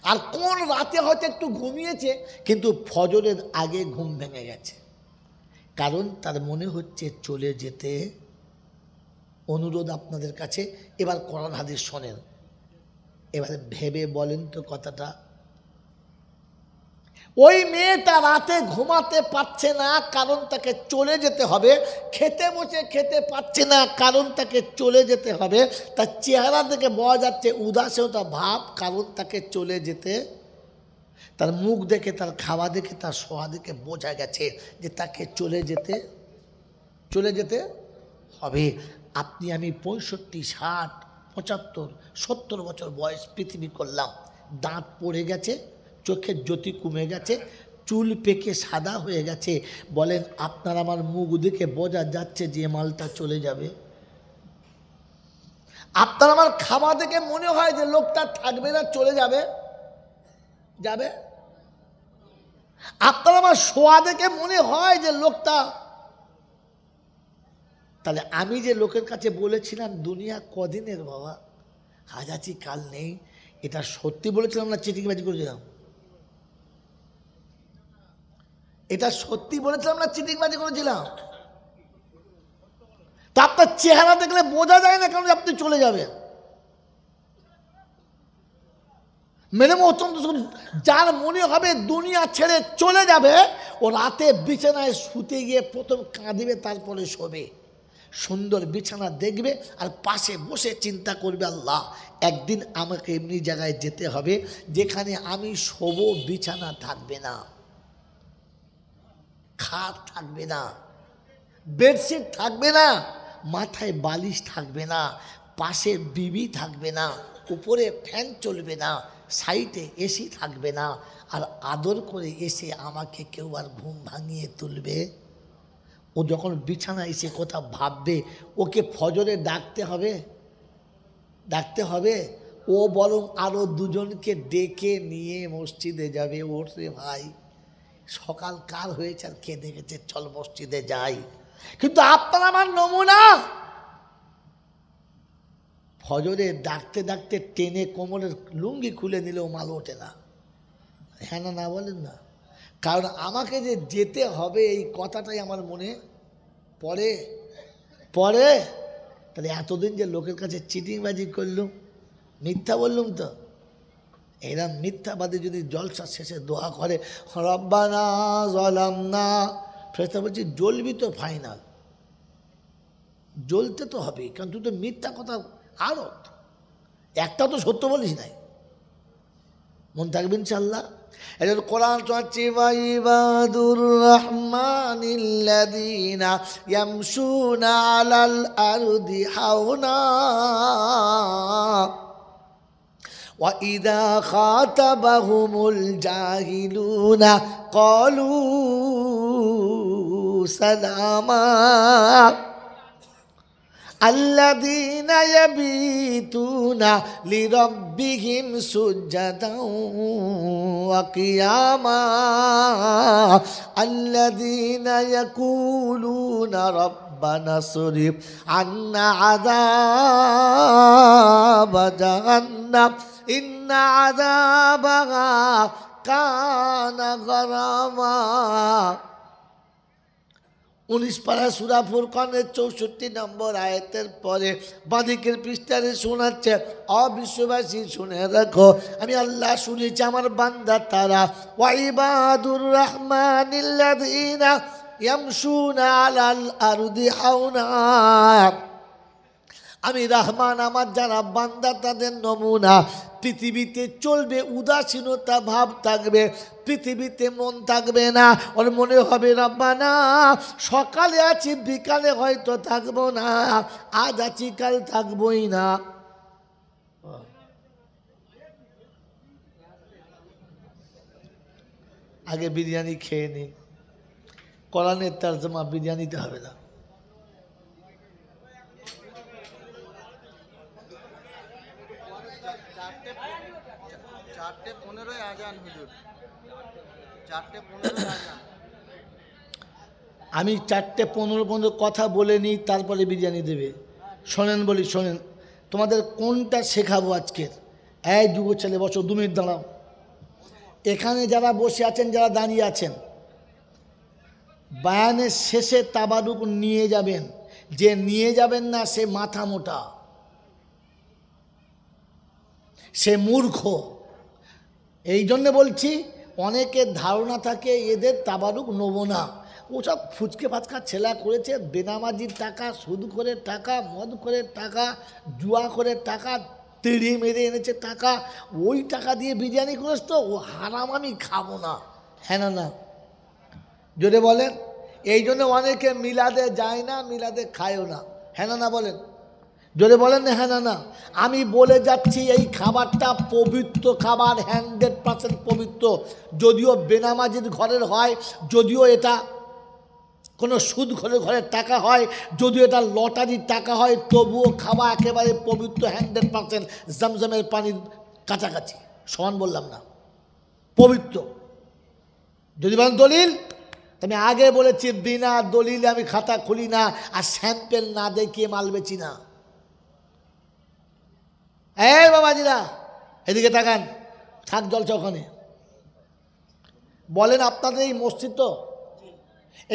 আর কোন রাতে হয়তো একটু ঘুমিয়েছে, কিন্তু ফজরের আগে ঘুম ভেঙে গেছে, কারণ তার মনে হচ্ছে চলে যেতে। অনুরোধ আপনাদের কাছে, এবার কোরআন হাদিস শোনেন, এবারে ভেবে বলেন তো কথাটা। ওই মেয়েটা রাতে ঘুমাতে পারছে না, কারণ তাকে চলে যেতে হবে। খেতে বসে খেতে পারছে না, কারণ তাকে চলে যেতে হবে। তার চেহারা দেখে বোঝা যাচ্ছে উদাসীনতা ভাব, কারণ তাকে চলে যেতে। তার মুখ দেখে, তার খাওয়া দেখে, তার শোয়া দেখে বোঝা গেছে যে তাকে চলে যেতে হবে। আপনি আমি 65, 60, 75, 70 বছর বয়স পৃথিবী করলাম, দাঁত পড়ে গেছে, চোখের জ্যোতি কমে গেছে, চুল পেকে সাদা হয়ে গেছে। বলেন আপনার আমার মুখ দেখে বোঝা যাচ্ছে যে মালটা চলে যাবে? আপনার আমার খাওয়া দেখে মনে হয় যে লোকটা থাকবে না, চলে যাবে? আপনার আমার শোয়া দেখে মনে হয় যে লোকটা। তাহলে আমি যে লোকের কাছে বলেছিলাম দুনিয়া কদিনের বাবা, আজ আছি কাল নেই, এটা সত্যি বলেছিলাম না চিটিংবাজি করেছিলাম? এটা সত্যি বলেছিলাম না চিটিংবাজি করেছিলাম? তা আপনার চেহারা দেখলে বোঝা যায় না কারণ আপনি চলে যাবেন। মেরে মতন যার মনে হবে দুনিয়া ছেড়ে চলে যাবে, ও রাতে বিছানায় শুতে গিয়ে প্রথম কাঁদিবে, তারপরে শোবে। সুন্দর বিছানা দেখবে আর পাশে বসে চিন্তা করবে, আল্লাহ একদিন আমাকে এমনি জায়গায় যেতে হবে যেখানে আমি শোবো, বিছানা থাকবে না, খাট থাকবে না, বেডশিট থাকবে না, মাথায় বালিশ থাকবে না, পাশে বিবি থাকবে না, উপরে ফ্যান চলবে না, সাইডে এসি থাকবে না, আর আদর করে এসে আমাকে কেউ আর ঘুম ভাঙিয়ে তুলবে। ও যখন বিছানায় এসে কথা ভাববে, ওকে ফজরে ডাকতে হবে? ও বরং আরো দুজনকে ডেকে নিয়ে মসজিদে যাবে। ওরে ভাই, সকাল কার হয়েছে আর কে দেখেছে, চল মসজিদে যাই। কিন্তু আপনার আমার নমুনা, ফজরে ডাকতে ডাকতে টেনে কোমরের লুঙ্গি খুলে নিলেও মাল ওঠে না। হ্যাঁ না বলেন না? কারণ আমাকে যে যেতে হবে এই কথাটাই আমার মনে পড়ে। তাহলে এতদিন যে লোকের কাছে চিটিংবাজি করলুম, মিথ্যা বললুম, তো এরম মিথ্যাবাদী যদি জলসা শেষে দোয়া করে রব্বানা যালামনা, ফেরেশতা বলছি জ্বলবি তো, ফাইনাল জ্বলতে তো হবে, কারণ তুই তো মিথ্যা কথা আরত, একটা তো সত্য বলিস নাই। মন থাকবে ইনশাআল্লাহ। এটা কোরআন চলছে, ওয়াইবাদুর রহমানিল্লাযীনা ইয়ামশুনা আলাল আরদি হাওনা ওয়া ইযা খাতাবাহুমুল জাহিলুনা ক্বালু সালামা। الذين يبيتون لربهم سجدا وقياما الذين يقولون ربنا اصرف عنا عذاب جهنم إن عذابها كان غراما 19 পারা সূরা ফুরকানের 64 নম্বর আয়াতের পরে বাদিকের পৃষ্ঠায় শোনাচ্ছে, অবিশ্ববাসী শুনে রাখো, আমি আল্লাহ শুনেছি আমার বান্দা তারা, ওয়াইবাদুর রহমানিল্লাযীনা ইয়ামশুনা আলাল আরদি হাওনা, আমি রহমান আমার যারা বান্দা তাদের নমুনা। পৃথিবীতে চলবে উদাসীনতা ভাব থাকবে, পৃথিবীতে মন থাকবে না, ওর মনে হবে রব্বানা সকালে আছি বিকালে হয়তো থাকবো না, আজ আছি কাল থাকবোই না। আগে বিরিয়ানি খেয়ে নি, কোরআনের তরজমা বিরিয়ানিতে হবে না। আমি 4:15 পর্যন্ত কথা বলে নিই, তারপরে বিরিয়ানি দেবে। শোনেন বলি, শোনেন, তোমাদের কোনটা শেখাবো আজকের। এই যুব ছেলে বসো, 2 মিনিট দাঁড়াও। এখানে যারা বসে আছেন, যারা দাঁড়িয়ে আছেন, বায়ানের শেষে তাবারুক নিয়ে যাবেন। যে নিয়ে যাবেন না সে মাথা মোটা, সে মূর্খ। এই জন্য বলছি, অনেকের ধারণা থাকে এদের তাবারুক নেব না, ওসব ফুচকে ফাচকা ছেলা করেছে, বেনামাজির টাকা, সুদ করে টাকা, মদ করে টাকা, জুয়া করে টাকা, তিড়ি মেরে এনেছে টাকা, ওই টাকা দিয়ে বিরিয়ানি করেছ তো, ও হারাম, আমি খাবো না। হ্যাঁ না না জোরে বলেন। এই জন্য অনেকে মিলাদে যায় না, মিলাদে খায়ও না। হ্যাঁ না না বলেন, জোরে বলেন না হ্যাঁ না না। আমি বলে যাচ্ছি এই খাবারটা পবিত্র খাবার, 100% পবিত্র। যদিও বেনামাজির ঘরের হয়, যদিও এটা কোনো সুদ ঘরের টাকা হয়, যদিও এটা লটারির টাকা হয়, তবুও খাওয়া একেবারে পবিত্র, 100% জমজমের পানির কাছাকাছি। সমান বললাম না, পবিত্র। যদি বলেন দলিল, আমি আগে বলেছি বিনা দলিলে আমি খাতা খুলি না, আর স্যাম্পেল না দেখিয়ে মাল বেচি না। এই বাবাজিরা এদিকে তাকান, থাক জলছে ওখানে। বলেন আপনাদের এই মসজিদ তো,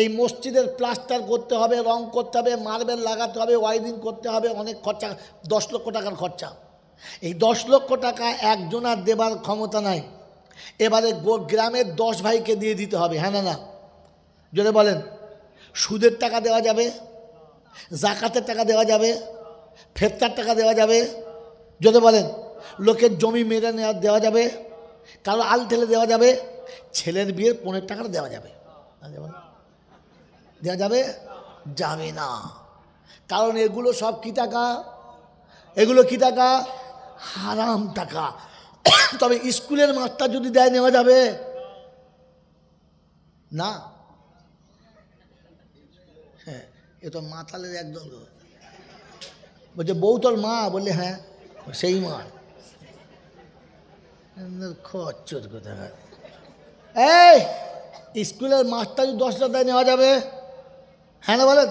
এই মসজিদের প্লাস্টার করতে হবে, রং করতে হবে, মার্বেল লাগাতে হবে, ওয়াইরিং করতে হবে, অনেক খরচা, 10 লক্ষ টাকার খরচা। এই 10 লক্ষ টাকা একজনার দেবার ক্ষমতা নাই। এবারে গ্রামের 10 ভাইকে দিয়ে দিতে হবে। হ্যাঁ না না জোরে বলেন। সুদের টাকা দেওয়া যাবে, জাকাতের টাকা দেওয়া যাবে, ফেরতার টাকা দেওয়া যাবে, জোরে বলেন। লোকের জমি মেরে দেওয়া যাবে, কারো আল ঠেলে দেওয়া যাবে, ছেলের বিয়ের 15 টাকা দেওয়া যাবে। দেওয়া যাবে যাবে না, কারণ এগুলো সব কি টাকা, এগুলো কি টাকা, হারাম টাকা। তবে স্কুলের মাস্টার যদি দেয় নেওয়া যাবে না। হ্যাঁ, এ তো মাতালের একদল। বলছে বউ তোর মা, বললে হ্যাঁ সেই মা। খচ্চর কোথায়। এই স্কুলের মাস্টার যদি 10 টাকা দেয় নেওয়া যাবে, হ্যাঁ না বলেন।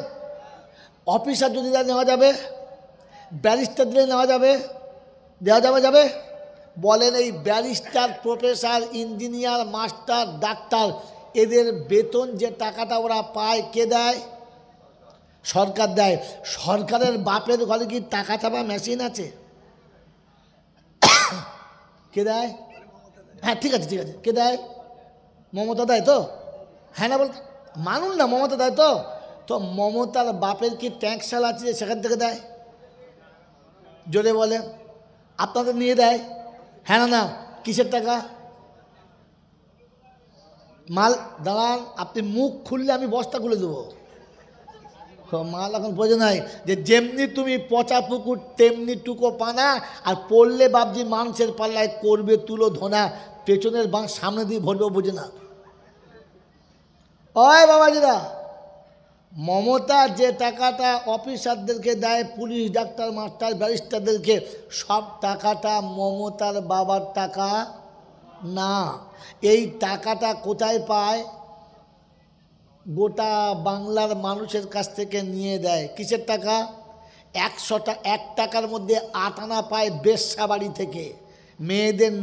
অফিসার যদি দেয় নেওয়া যাবে, ব্যারিস্টার দিলে নেওয়া যাবে, দেওয়া যাবে যাবে। বলেন এই barrister, professor, engineer, master, doctor, এদের বেতন যে টাকাটা ওরা পায় কে দেয়? সরকার দেয়। সরকারের বাপের ঘরে কি টাকা ছাপা মেশিন আছে? কে দেয়? হ্যাঁ ঠিক আছে ঠিক আছে, কে দেয়? মমতা দেয় তো? হ্যাঁ না বলতে মানুন না, মমতা দেয় তো। তো মমতার বাপের কি ট্যাক্সাল আছে সেখান থেকে দেয়? জোরে বলে। আপনাদের নিয়ে দেয়? হ্যাঁ না না, কিসের টাকা? মাল দাঁড়ান, আপনি মুখ খুললে আমি বস্তা খুলে দেবো। মাল এখন বোঝে নাই যে যেমনি তুমি পচা পুকুর তেমনি টুকো পানা, আর পড়লে বাবজি মাংসের পাল্লায় করবে তুলো ধোনা, পেছনের বাঁশ সামনে দিয়ে ভরবে, বোঝে না। ওই বাবাজিরা মমতা যে টাকাটা অফিসারদেরকে দেয়, পুলিশ, ডাক্তার, মাস্টার, ব্যারিস্টারদেরকে, সব টাকাটা মমতার বাবার টাকা না। এই টাকাটা কোথায় পায়? গোটা বাংলার মানুষের কাছ থেকে নিয়ে দেয়। কিসের টাকা? 1 টাকার মধ্যে 8 আনা পায় বেশ্যা বাড়ি থেকে, মেয়েদের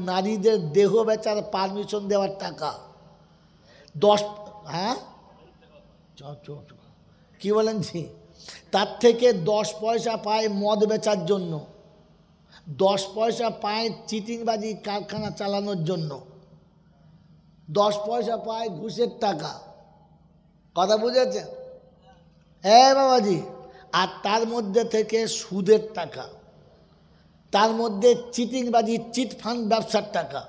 নারীদের দেহ বেচার পারমিশন দেওয়ার টাকা। 10, হ্যাঁ কি বলেন জি? তার থেকে 10 পয়সা পায় মদ বেচার জন্য, 10 পয়সা পায় চিটিংবাজি কারখানা চালানোর জন্য, 10 পয়সা পায় ঘুষের টাকা। কথা বুঝেছেন? হ্যাঁ বাবাজি। আর তার মধ্যে থেকে সুদের টাকা, তার মধ্যে চিটিংবাজি চিটফান্ড ব্যবসার টাকা।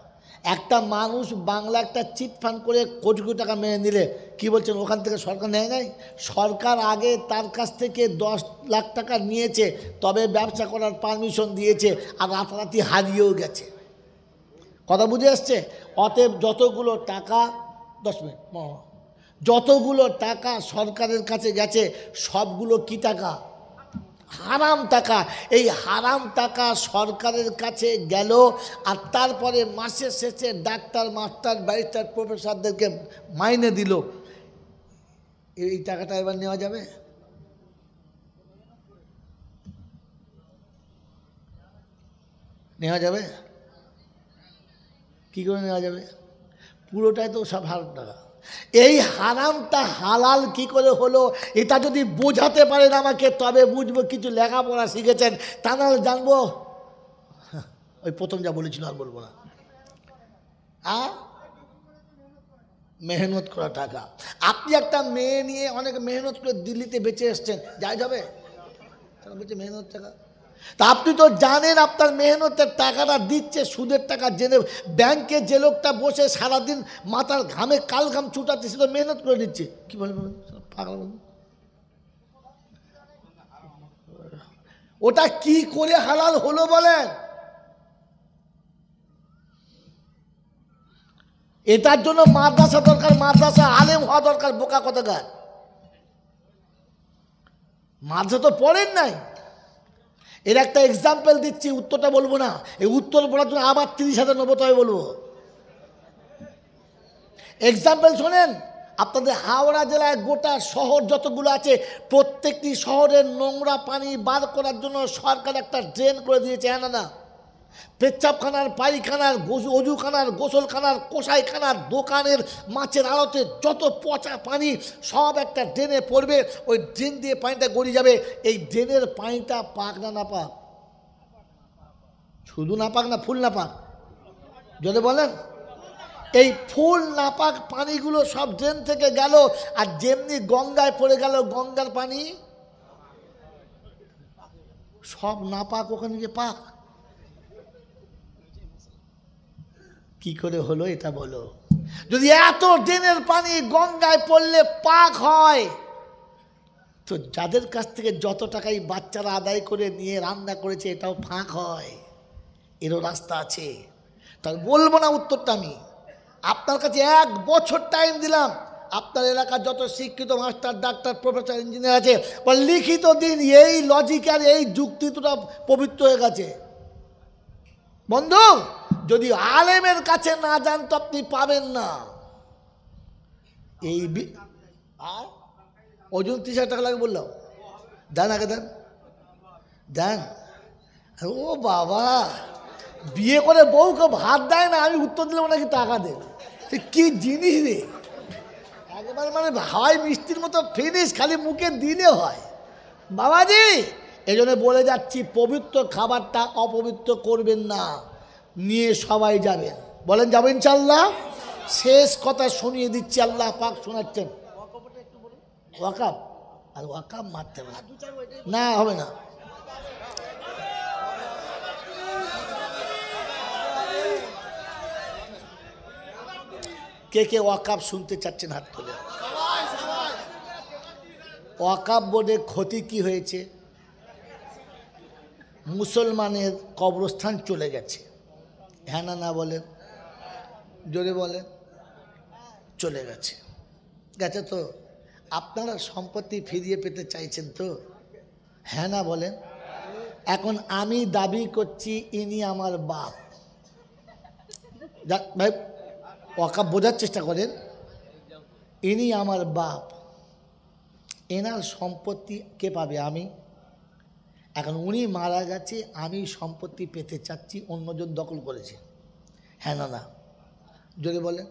একটা মানুষ বাংলা একটা চিটফান্ড করে কোটি কোটি টাকা মেরে নিলে কি বলছেন ওখান থেকে সরকার নেয় নাই? সরকার আগে তার কাছ থেকে 10 লাখ টাকা নিয়েছে, তবে ব্যবসা করার পারমিশন দিয়েছে, আর রাতারাতি হারিয়েও গেছে। কথা বুঝে আসছে? অতএব যতগুলো টাকা, 10 মিনিট, যতগুলো টাকা সরকারের কাছে গেছে সবগুলো কি টাকা? হারাম টাকা। এই হারাম টাকা সরকারের কাছে গেল, আর তারপরে মাসের শেষে ডাক্তার, মাস্টার, ব্যারিস্টার, প্রফেসরদেরকে মাইনে দিল। এই টাকাটা এবার নেওয়া যাবে? নেওয়া যাবে? কি করে নেওয়া যাবে? পুরোটাই তো সব হারাম টাকা। এই হারামটা হালাল কি করে হলো, এটা যদি বোঝাতে পারেন আমাকে, তবে বুঝবো কিছু লেখাপড়া শিখেছেন, তা নাহলে জানবো ওই প্রথম যা বলেছিল আর বলবো না। মেহনত করা টাকা। আপনি একটা মেয়ে নিয়ে অনেক মেহনত করে দিল্লিতে বেঁচে এসছেন, যাই যাবে মেহনত টাকা। তা আপনি তো জানেন আপনার মেহনতের টাকাটা দিচ্ছে সুদের টাকা, জেনে ব্যাংকে যে লোকটা বসে সারাদিন মাথার ঘামে কাল ঘাম ছুটাচ্ছে, সে তো মেহনত করে দিচ্ছে। কি বলবেন? পাগল। ওটা কি করে হালাল হলো বলেন? এটার জন্য মাদ্রাসা দরকার, মাদ্রাসা আলেম হওয়া দরকার। বোকা কোথাকার, মাদ্রাসা তো পড়েন নাই। এর একটা এক্সাম্পল দিচ্ছি, উত্তরটা বলবো না, এই উত্তর বলার জন্য আবার 30,000 নেবো, তবে বলবো। এক্সাম্পল শোনেন। আপনাদের হাওড়া জেলায় গোটা শহর যতগুলো আছে, প্রত্যেকটি শহরের নোংরা পানি বার করার জন্য সরকার একটা ড্রেন করে দিয়েছে। হ্যাঁ না? পেচ্ছাপখানার, পায়খানার, অজুখানার, গোসলখানার, কষাইখানার, দোকানের, মাছের আড়তে যত পচা পানি সব একটা ড্রেনে পড়বে, ওই ড্রেন দিয়ে পানিটা গড়িয়ে যাবে। এই ড্রেনের পানিটা পাক না না পাক? শুধু না পাক না ফুল না পাক? যদি বলেন, এই ফুল নাপাক পানিগুলো সব ড্রেন থেকে গেল, আর যেমনি গঙ্গায় পড়ে গেল, গঙ্গার পানি সব নাপাক, ওখানে গিয়ে পাক। কি করে হলো এটা বলো? যদি এত ড্রেনের পানি গঙ্গায় পড়লে পাক হয়, তো যাদের কাছ থেকে যত টাকাই বাচ্চারা আদায় করে নিয়ে রান্না করেছে, এটাও ফাঁক হয়। এরও রাস্তা আছে। তাহলে বলবো না উত্তরটা আমি। আপনার কাছে 1 বছর টাইম দিলাম, আপনার এলাকার যত শিক্ষিত মাস্টার, ডাক্তার, প্রফেসর, ইঞ্জিনিয়ার আছে, লিখিত দিন এই লজিক আর এই যুক্তি দুটো পবিত্র হয়ে গেছে। বন্ধু, যদি আলেমের কাছে না যান তো আপনি পাবেন না। এই ওজন 30,000 টাকা লাগে বললাম, দেন আগে দেন, দেন। ও বাবা, বিয়ে করে বউকে ভাত দেয় না, আমি উত্তর দিলাম নাকি টাকা দেন? কি জিনিস রে! একেবারে মানে হাওয়াই মিষ্টির মতো ফিনিশ, খালি মুখে দিলে হয়। বাবাজি, এই জন্য বলে যাচ্ছি, পবিত্র খাবারটা অপবিত্র করবেন না, নিয়ে সবাই যাবেন। বলেন যাবেন ইনশাআল্লাহ? শেষ কথা শুনিয়ে দিচ্ছি, আল্লাহ পাক শোনাচ্ছেন। ওয়াকাব, আর ওয়াকাব মারতে না হবে না। কে কে ওয়াকাব শুনতে চাচ্ছেন হাত তুলে? ওয়াকাব বোর্ডে ক্ষতি কি হয়েছে? মুসলমানের কবরস্থান চলে গেছে। হ্যাঁ না না বলেন, জোরে বলেন। চলে গেছে, গেছে তো। আপনারা সম্পত্তি ফিরিয়ে পেতে চাইছেন তো? হ্যাঁ না বলেন? এখন আমি দাবি করছি ইনি আমার বাপ। ভাই ওয়াকাব বোঝার চেষ্টা করেন, ইনি আমার বাপ, এনার সম্পত্তি কে পাবে? আমি। এখন উনি মারা গেছে, আমি সম্পত্তি পেতে চাচ্ছি, অন্যজন দখল করেছে। হ্যাঁ না না যদি বলেন।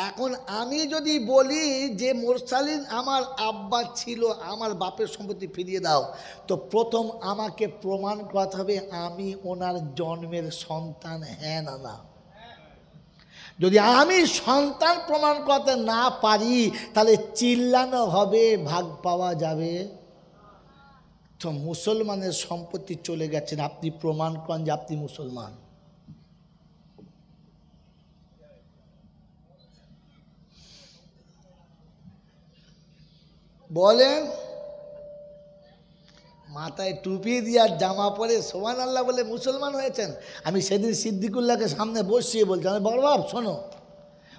এখন আমি যদি বলি যে মোরসালিন আমার আব্বা ছিল, আমার বাপের সম্পত্তি ফিরিয়ে দাও, তো প্রথম আমাকে প্রমাণ করতে হবে আমি ওনার জন্মের সন্তান। হ্যাঁ না না? যদি আমি সন্তান প্রমাণ করতে না পারি তাহলে চিল্লানো হবে, ভাগ পাওয়া যাবে। তো মুসলমানের সম্পত্তি চলে গেছেন, আপনি প্রমাণ করেন যে আপনি মুসলমান। বলেন। মাথায় টুপি দিয়ে আর জামা পরে সুবহানাল্লাহ বলে মুসলমান হয়েছেন। আমি সেদিন সিদ্দিকুল্লাহকে সামনে বসিয়ে বলছি, আমি বড় বাপ শোনো,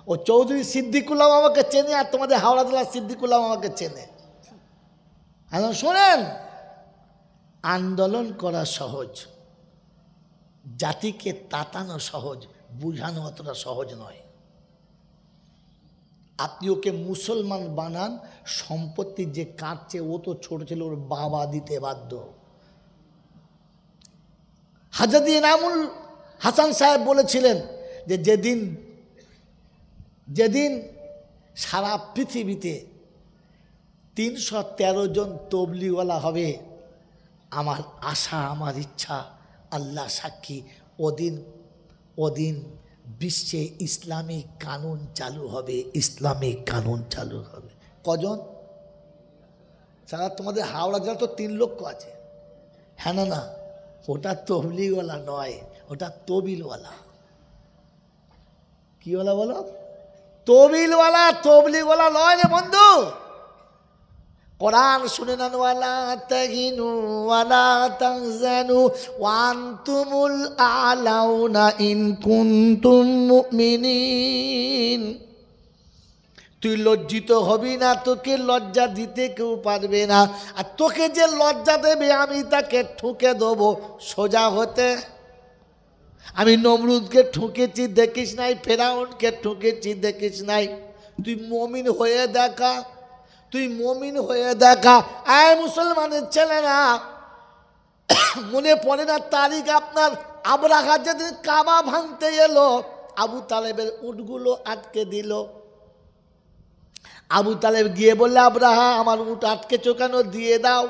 ও চৌধুরী সিদ্দিকুল্লাহ আমাকে চেনে আর তোমাদের হাওড়া জেলার সিদ্দিকুল্লাহ আমাকে চেনে। এখন শোনেন, আন্দোলন করা সহজ, জাতিকে তাতানো সহজ, বুঝানো অতটা সহজ নয়। আপনি ওকে মুসলমান বানান, সম্পত্তি যে কাটছে ও তো ছোট ছিল, ওর বাবা দিতে বাধ্য। হযরত ইনামুল হাসান সাহেব বলেছিলেন যে যেদিন সারা পৃথিবীতে 313 জন তবলিগওয়ালা হবে, আমার আশা, আমার ইচ্ছা, আল্লাহ সাক্ষী, ওদিন বিশ্বে ইসলামিক কানুন চালু হবে, ইসলামিক কানুন চালু হবে। কজন? সারা তোমাদের হাওড়া জেলা তো 3 লক্ষ আছে। হ্যাঁ না না? ওটা তবলিগওয়ালা নয়, ওটা তবিলওয়ালা। কিওয়ালা বলো? তবিলওয়ালা, তবলিগওয়ালা নয় রে বন্ধু। কোরআন শুনে নেন, ওয়ালা তাহিনু ওয়ালা তাহজানু ওয়া আনতুমুল আ'লাউনা ইন কুনতুম মুমিনিন। তুই লজ্জিত হবি না, তোকে লজ্জা দিতে কেউ পারবে না, আর তোকে যে লজ্জা দেবে আমি তাকে ঠুকে দেবো। সোজা হতে আমি নমরুদকে ঠুকেছি দেখিস নাই, ফেরাউনকে ঠুকেছি দেখিস নাই। তুই মুমিন হয়ে দেখা, তুই মুমিন হয়ে দেখা। আয় মুসলমানের ছেলেরা, মনে পড়ে না তারিখ আপনার? আবরাহা যেদিন কাবা ভাঙতে এলো, আবু তালেবের উটগুলো আটকে দিল। আবু তালেব গিয়ে বললে, আবরাহা আমার উট আটকেছো কেন, দিয়ে দাও।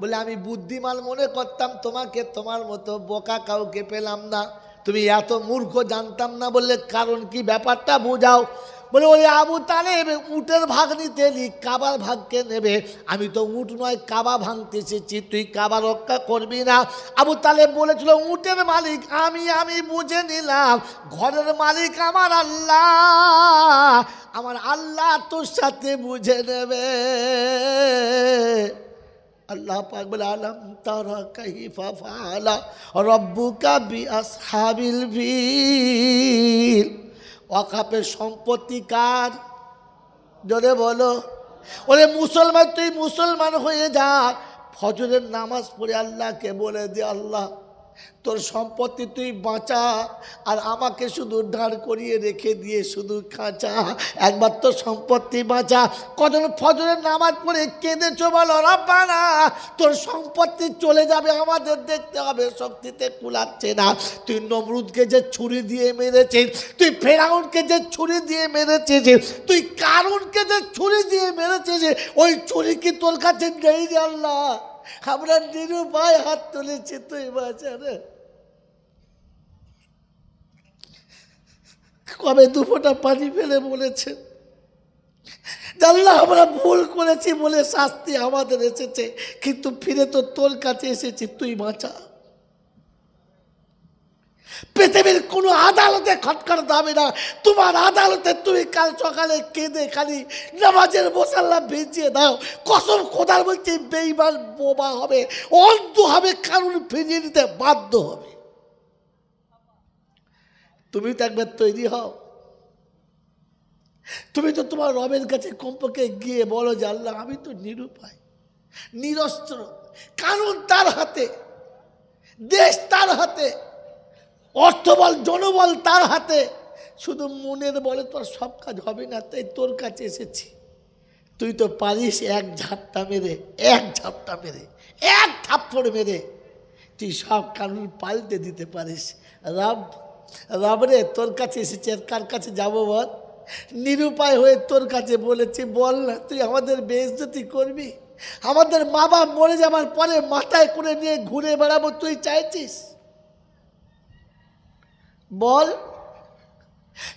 বলে, আমি বুদ্ধিমান মনে করতাম তোমাকে, তোমার মতো বোকা কাউকে পেলাম না, তুমি এত মূর্খ জানতাম না। বললে, কারণ কি, ব্যাপারটা বোঝাও। বলে, ওই আবু তালেব উটের ভাগ নিতে এলি, কাবার ভাগকে নেবে। আমি তো উট নয়, কাবা ভাঙতে এসেছি, তুই কাবা রক্ষা করবি না। আবু তালেব বলেছিল, উটের মালিক আমি বুঝে নিলাম, ঘরের মালিক আমার আল্লাহ, আমার আল্লাহ তোর সাথে বুঝে নেবে। আল্লাহ পাক বলে, আলাম তারা কাইফা ফাআলা রাব্বুকা বিআসহাবিল ফিল। ওয়াকাফের সম্পত্তি কার? জোরে বলো। ওরে মুসলমান, তুই মুসলমান হয়ে যা, ফজরের নামাজ পড়ে আল্লাহকে বলে দে, আল্লাহ তোর সম্পত্তি তুই বাঁচা, আর আমাকে শুধু দাঁড় করিয়ে রেখে দিয়ে শুধু খাঁচা, একবার তোর সম্পত্তি বাঁচা। কজন ফজরের নামাজ পড়ে কেঁদেছো বলো, রব্বানা তোর সম্পত্তি চলে যাবে, আমাদের দেখতে হবে, শক্তিতে কুলাচ্ছে না। তুই নমরুদকে যে ছুরি দিয়ে মেরেছিস, তুই ফেরাউনকে যে ছুরি দিয়ে মেরেছিস, তুই কারুনকে যে ছুরি দিয়ে মেরেছিস, ওই ছুরি কি তোর কাছে নেই রে আল্লাহ? আমরা নিরুপায় হাত তুলেছি, তুই বাঁচা রে। কবে দুফোঁটা পানি ফেলে বলেছে, আল্লাহ আমরা ভুল করেছি বলে শাস্তি আমাদের এসেছে, কিন্তু ফিরে তো তোর কাছে এসেছি, তুই বাঁচা। পৃথিবীর কোনো আদালতে খটখট দাবে না, তোমার আদালতে তুমি কাল সকালে কেঁদে খালি নামাজের মুসাল্লা ভিজিয়ে দাও, কসম খোদার বলছে বেঈমান বোবা হবে, অন্ধ হবে, কারণ ফিরিয়ে নিতে বাধ্য হবে। তুমি তো একবার তৈরি হও, তুমি তো তোমার রবের কাছে কমপক্ষে গিয়ে বলো যে আল্লাহ আমি তো নিরুপায়, নিরস্ত্র, কানুন তার হাতে, দেশ তার হাতে, অর্থবল জনবল তার হাতে, শুধু মনের বলে তোর সব কাজ হবে না, তাই তোর কাছে এসেছি। তুই তো পারিস এক ঝাপটা মেরে, এক ঝাপটা মেরে, এক থাপ্পড় মেরে তুই সব কানুন পাল্টে দিতে পারিস। রব রে তোর কাছে এসেছি, আর কার কাছে যাবো বল? নিরুপায় হয়ে তোর কাছে বলেছি, বল না তুই আমাদের বেইজ্জতি করবি? আমাদের মা বাপ মরে যাবার পরে মাথায় করে নিয়ে ঘুরে বেড়াবো তুই চাইছিস? বল,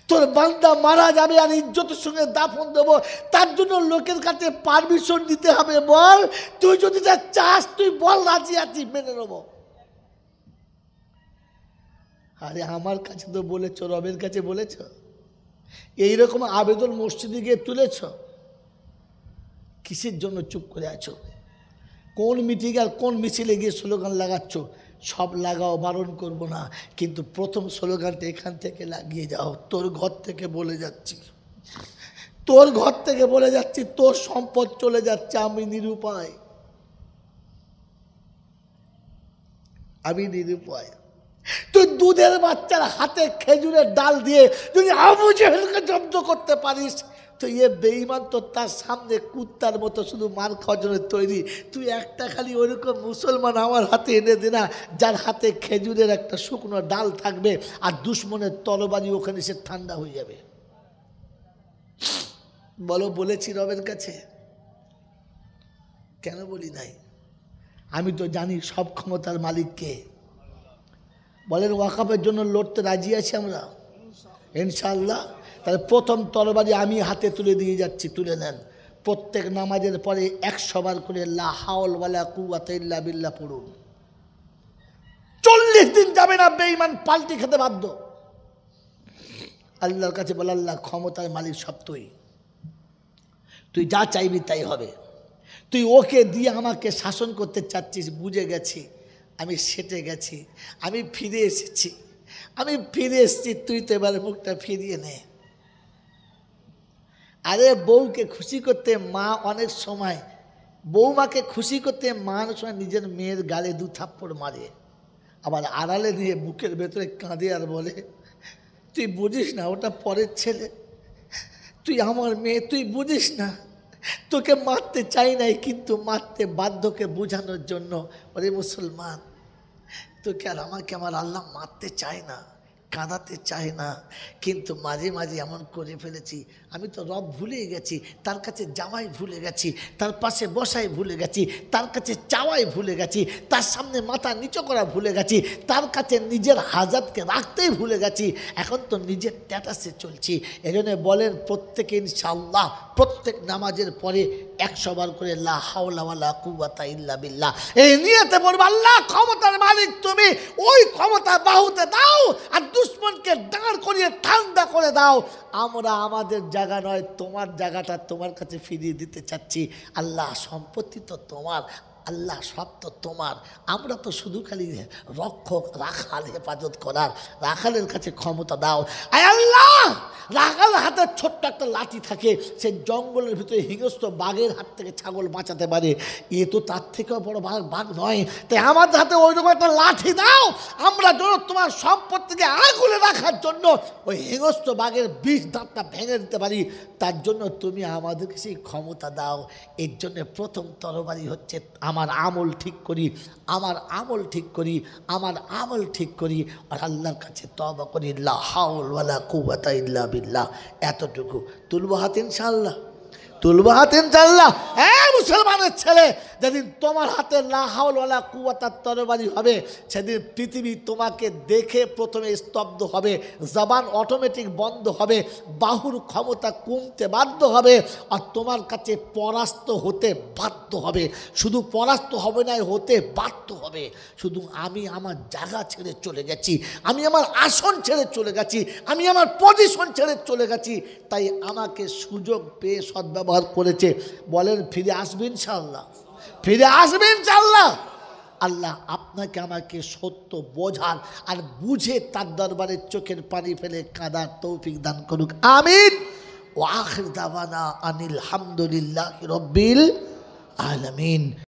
তোর বান্দা মারা যাবে আর ইজ্জতের সঙ্গে দাফন দেবো, তার জন্য লোকের কাছে পারমিশন দিতে হবে। বল, তুই যদি যা চাস তুই বল, রাজি আছি, মেনে নেব। আরে আমার কাছে তো বলেছ, রবের কাছে বলেছ, এইরকম আবেদন মসজিদে গিয়ে তুলেছ, কিসের জন্য চুপ করে আছো? কোন মিটিং আর কোন মিছিলে গিয়ে স্লোগান লাগাচ্ছ? সব লাগাও, বারণ করব না, কিন্তু প্রথম স্লোগানটা এখান থেকে লাগিয়ে যাও। তোর ঘর থেকে বলে যাচ্ছি, তোর ঘর থেকে বলে যাচ্ছি, তোর সম্পদ চলে যাচ্ছে, আমি নিরুপায়, আমি নিরুপায়। তুই দুধের বাচ্চার হাতে খেজুরের ডাল দিয়ে যদি আবু জেহেলকে জব্দ করতে পারিস, তো এ বেঈমান তো তার সামনে কুত্তার মতো শুধু মার খাওয়ার জন্য তৈরি। তুই একটা খালি ওইরকম মুসলমান আমার হাতে এনে দে না, যার হাতে খেজুরের একটা শুকনো ডাল থাকবে, আর দুশ্মনের তরবারি ওখানে সে ঠান্ডা হয়ে যাবে। বলো, বলেছি রবের কাছে? কেন বলি নাই? আমি তো জানি সব ক্ষমতার মালিককে। বলেন, ওয়াকাফের জন্য লড়তে রাজি আছি আমরা ইনশাআল্লাহ। তাহলে প্রথম তরবারি আমি হাতে তুলে দিয়ে যাচ্ছি, তুলে নেন। প্রত্যেক নামাজের পরে 100 বার করে লা হাওল ওয়ালা কুওয়াতা ইল্লা বিল্লাহ পড়ুন। 40 দিন যাবে না, বেঈমান পাল্টি খেতে বাধ্য। আল্লাহর কাছে বল, আল্লাহ ক্ষমতার মালিক সব তুই, তুই যা চাইবি তাই হবে। তুই ওকে দিয়ে আমাকে শাসন করতে চাচ্ছিস, বুঝে গেছি, আমি সেটে গেছি, আমি ফিরে এসেছি, আমি ফিরে এসেছি, তুই তো এবার মুখটা ফিরিয়ে নে। আরে বউকে খুশি করতে মা অনেক সময়, বৌমাকে খুশি করতে মা অনেক সময় নিজের মেয়ের গালে 2 থাপ্পড় মারে, আবার আড়ালে নিয়ে বুকের ভেতরে কাঁদে আর বলে, তুই বুঝিস না ওটা পরের ছেলে, তুই আমার মেয়ে, তুই বুঝিস না, তোকে মারতে চাই নাই কিন্তু মারতে বাধ্যকে বোঝানোর জন্য। ওরে মুসলমান, তোকে আর আমাকে আমার আল্লাহ মারতে চায় না, কাঁদাতে চায় না, কিন্তু মাঝে মাঝে এমন করে ফেলেছি, আমি তো রব ভুলে গেছি, তার কাছে যাওয়াই ভুলে গেছি, তার পাশে বসাই ভুলে গেছি, তার কাছে চাওয়াই ভুলে গেছি, তার সামনে মাথা নিচু করা ভুলে গেছি, তার কাছে নিজের হাজাতকে রাখতেই ভুলে গেছি, এখন তো নিজের স্ট্যাটাসে চলছি। এজন্য বলেন প্রত্যেকে ইনশাআল্লাহ প্রত্যেক নামাজের পরে 100 বার করে লা হাওলা ওয়ালা কুওয়াতা ইল্লা বিল্লাহ এই নিয়তে বলবো, আল্লাহ ক্ষমতার মালিক তুমি, ওই ক্ষমতা বাহুতে দাও আর দুশ্মনকে দাঁড় করিয়ে ঠান্ডা করে দাও। আমরা আমাদের জায়গা নয়, তোমার জায়গাটা তোমার কাছে ফিরিয়ে দিতে চাচ্ছি। আল্লাহ সম্পত্তি তো তোমার, আল্লাহ সব তো তোমার, আমরা তো শুধু খালি রক্ষক, রাখাল, হেফাজত করার। রাখালের কাছে ক্ষমতা দাও। আয় আল্লাহ, রাখাল হাতে ছোট্ট একটা লাঠি থাকে, সে জঙ্গলের ভিতরে হিংস্র বাঘের হাত থেকে ছাগল বাঁচাতে পারে, এ তো তার থেকেও বড় বাঘ নয়, তাই আমাদের হাতে ওইরকম একটা লাঠি দাও, আমরা যেন তোমার সম্পত্তিকে আগুলে রাখার জন্য ওই হিংস্র বাঘের 20 দাঁতটা ভেঙে দিতে পারি, তার জন্য তুমি আমাদেরকে সেই ক্ষমতা দাও। এর জন্য প্রথম তরবারি হচ্ছে আমার আমল ঠিক করি, আমার আমল ঠিক করি, আমার আমল ঠিক করি, আর আল্লাহর কাছে তওবা করি, লা হাওল ওয়ালা কুওয়াতা ইল্লা বিল্লাহ। এতটুকু তুলবো হাত ইনশাআল্লাহ, তুলবো হাত ইনশাআল্লাহ। হ্যাঁ মুসলমানের ছেলে, যেদিন তোমার হাতে লা হাওল ওয়ালা কুওয়াতার তরবারি হবে, সেদিন পৃথিবী তোমাকে দেখে প্রথমে স্তব্ধ হবে, জবান অটোমেটিক বন্ধ হবে, বাহুর ক্ষমতা কমতে বাধ্য হবে, আর তোমার কাছে পরাস্ত হতে বাধ্য হবে। শুধু পরাস্ত হবে না, হতে বাধ্য হবে। শুধু আমি আমার জায়গা ছেড়ে চলে গেছি, আমি আমার আসন ছেড়ে চলে গেছি, আমি আমার পজিশন ছেড়ে চলে গেছি, তাই আমাকে সুযোগ পেয়ে সদ্ব্যবহার করেছে। বলেন ফিরে আসবে ইনশাআল্লাহ, ফিরে আসবে ইনশাআল্লাহ। আল্লাহ আপনাকে আমাকে সত্য বোঝার আর বুঝে তার দরবারে চোখের পানি ফেলে কাঁদার তৌফিক দান করুক, আমিন। ওয়া আখির দাওয়ানা আনিল হামদুলিল্লাহি রাব্বিল আলামিন।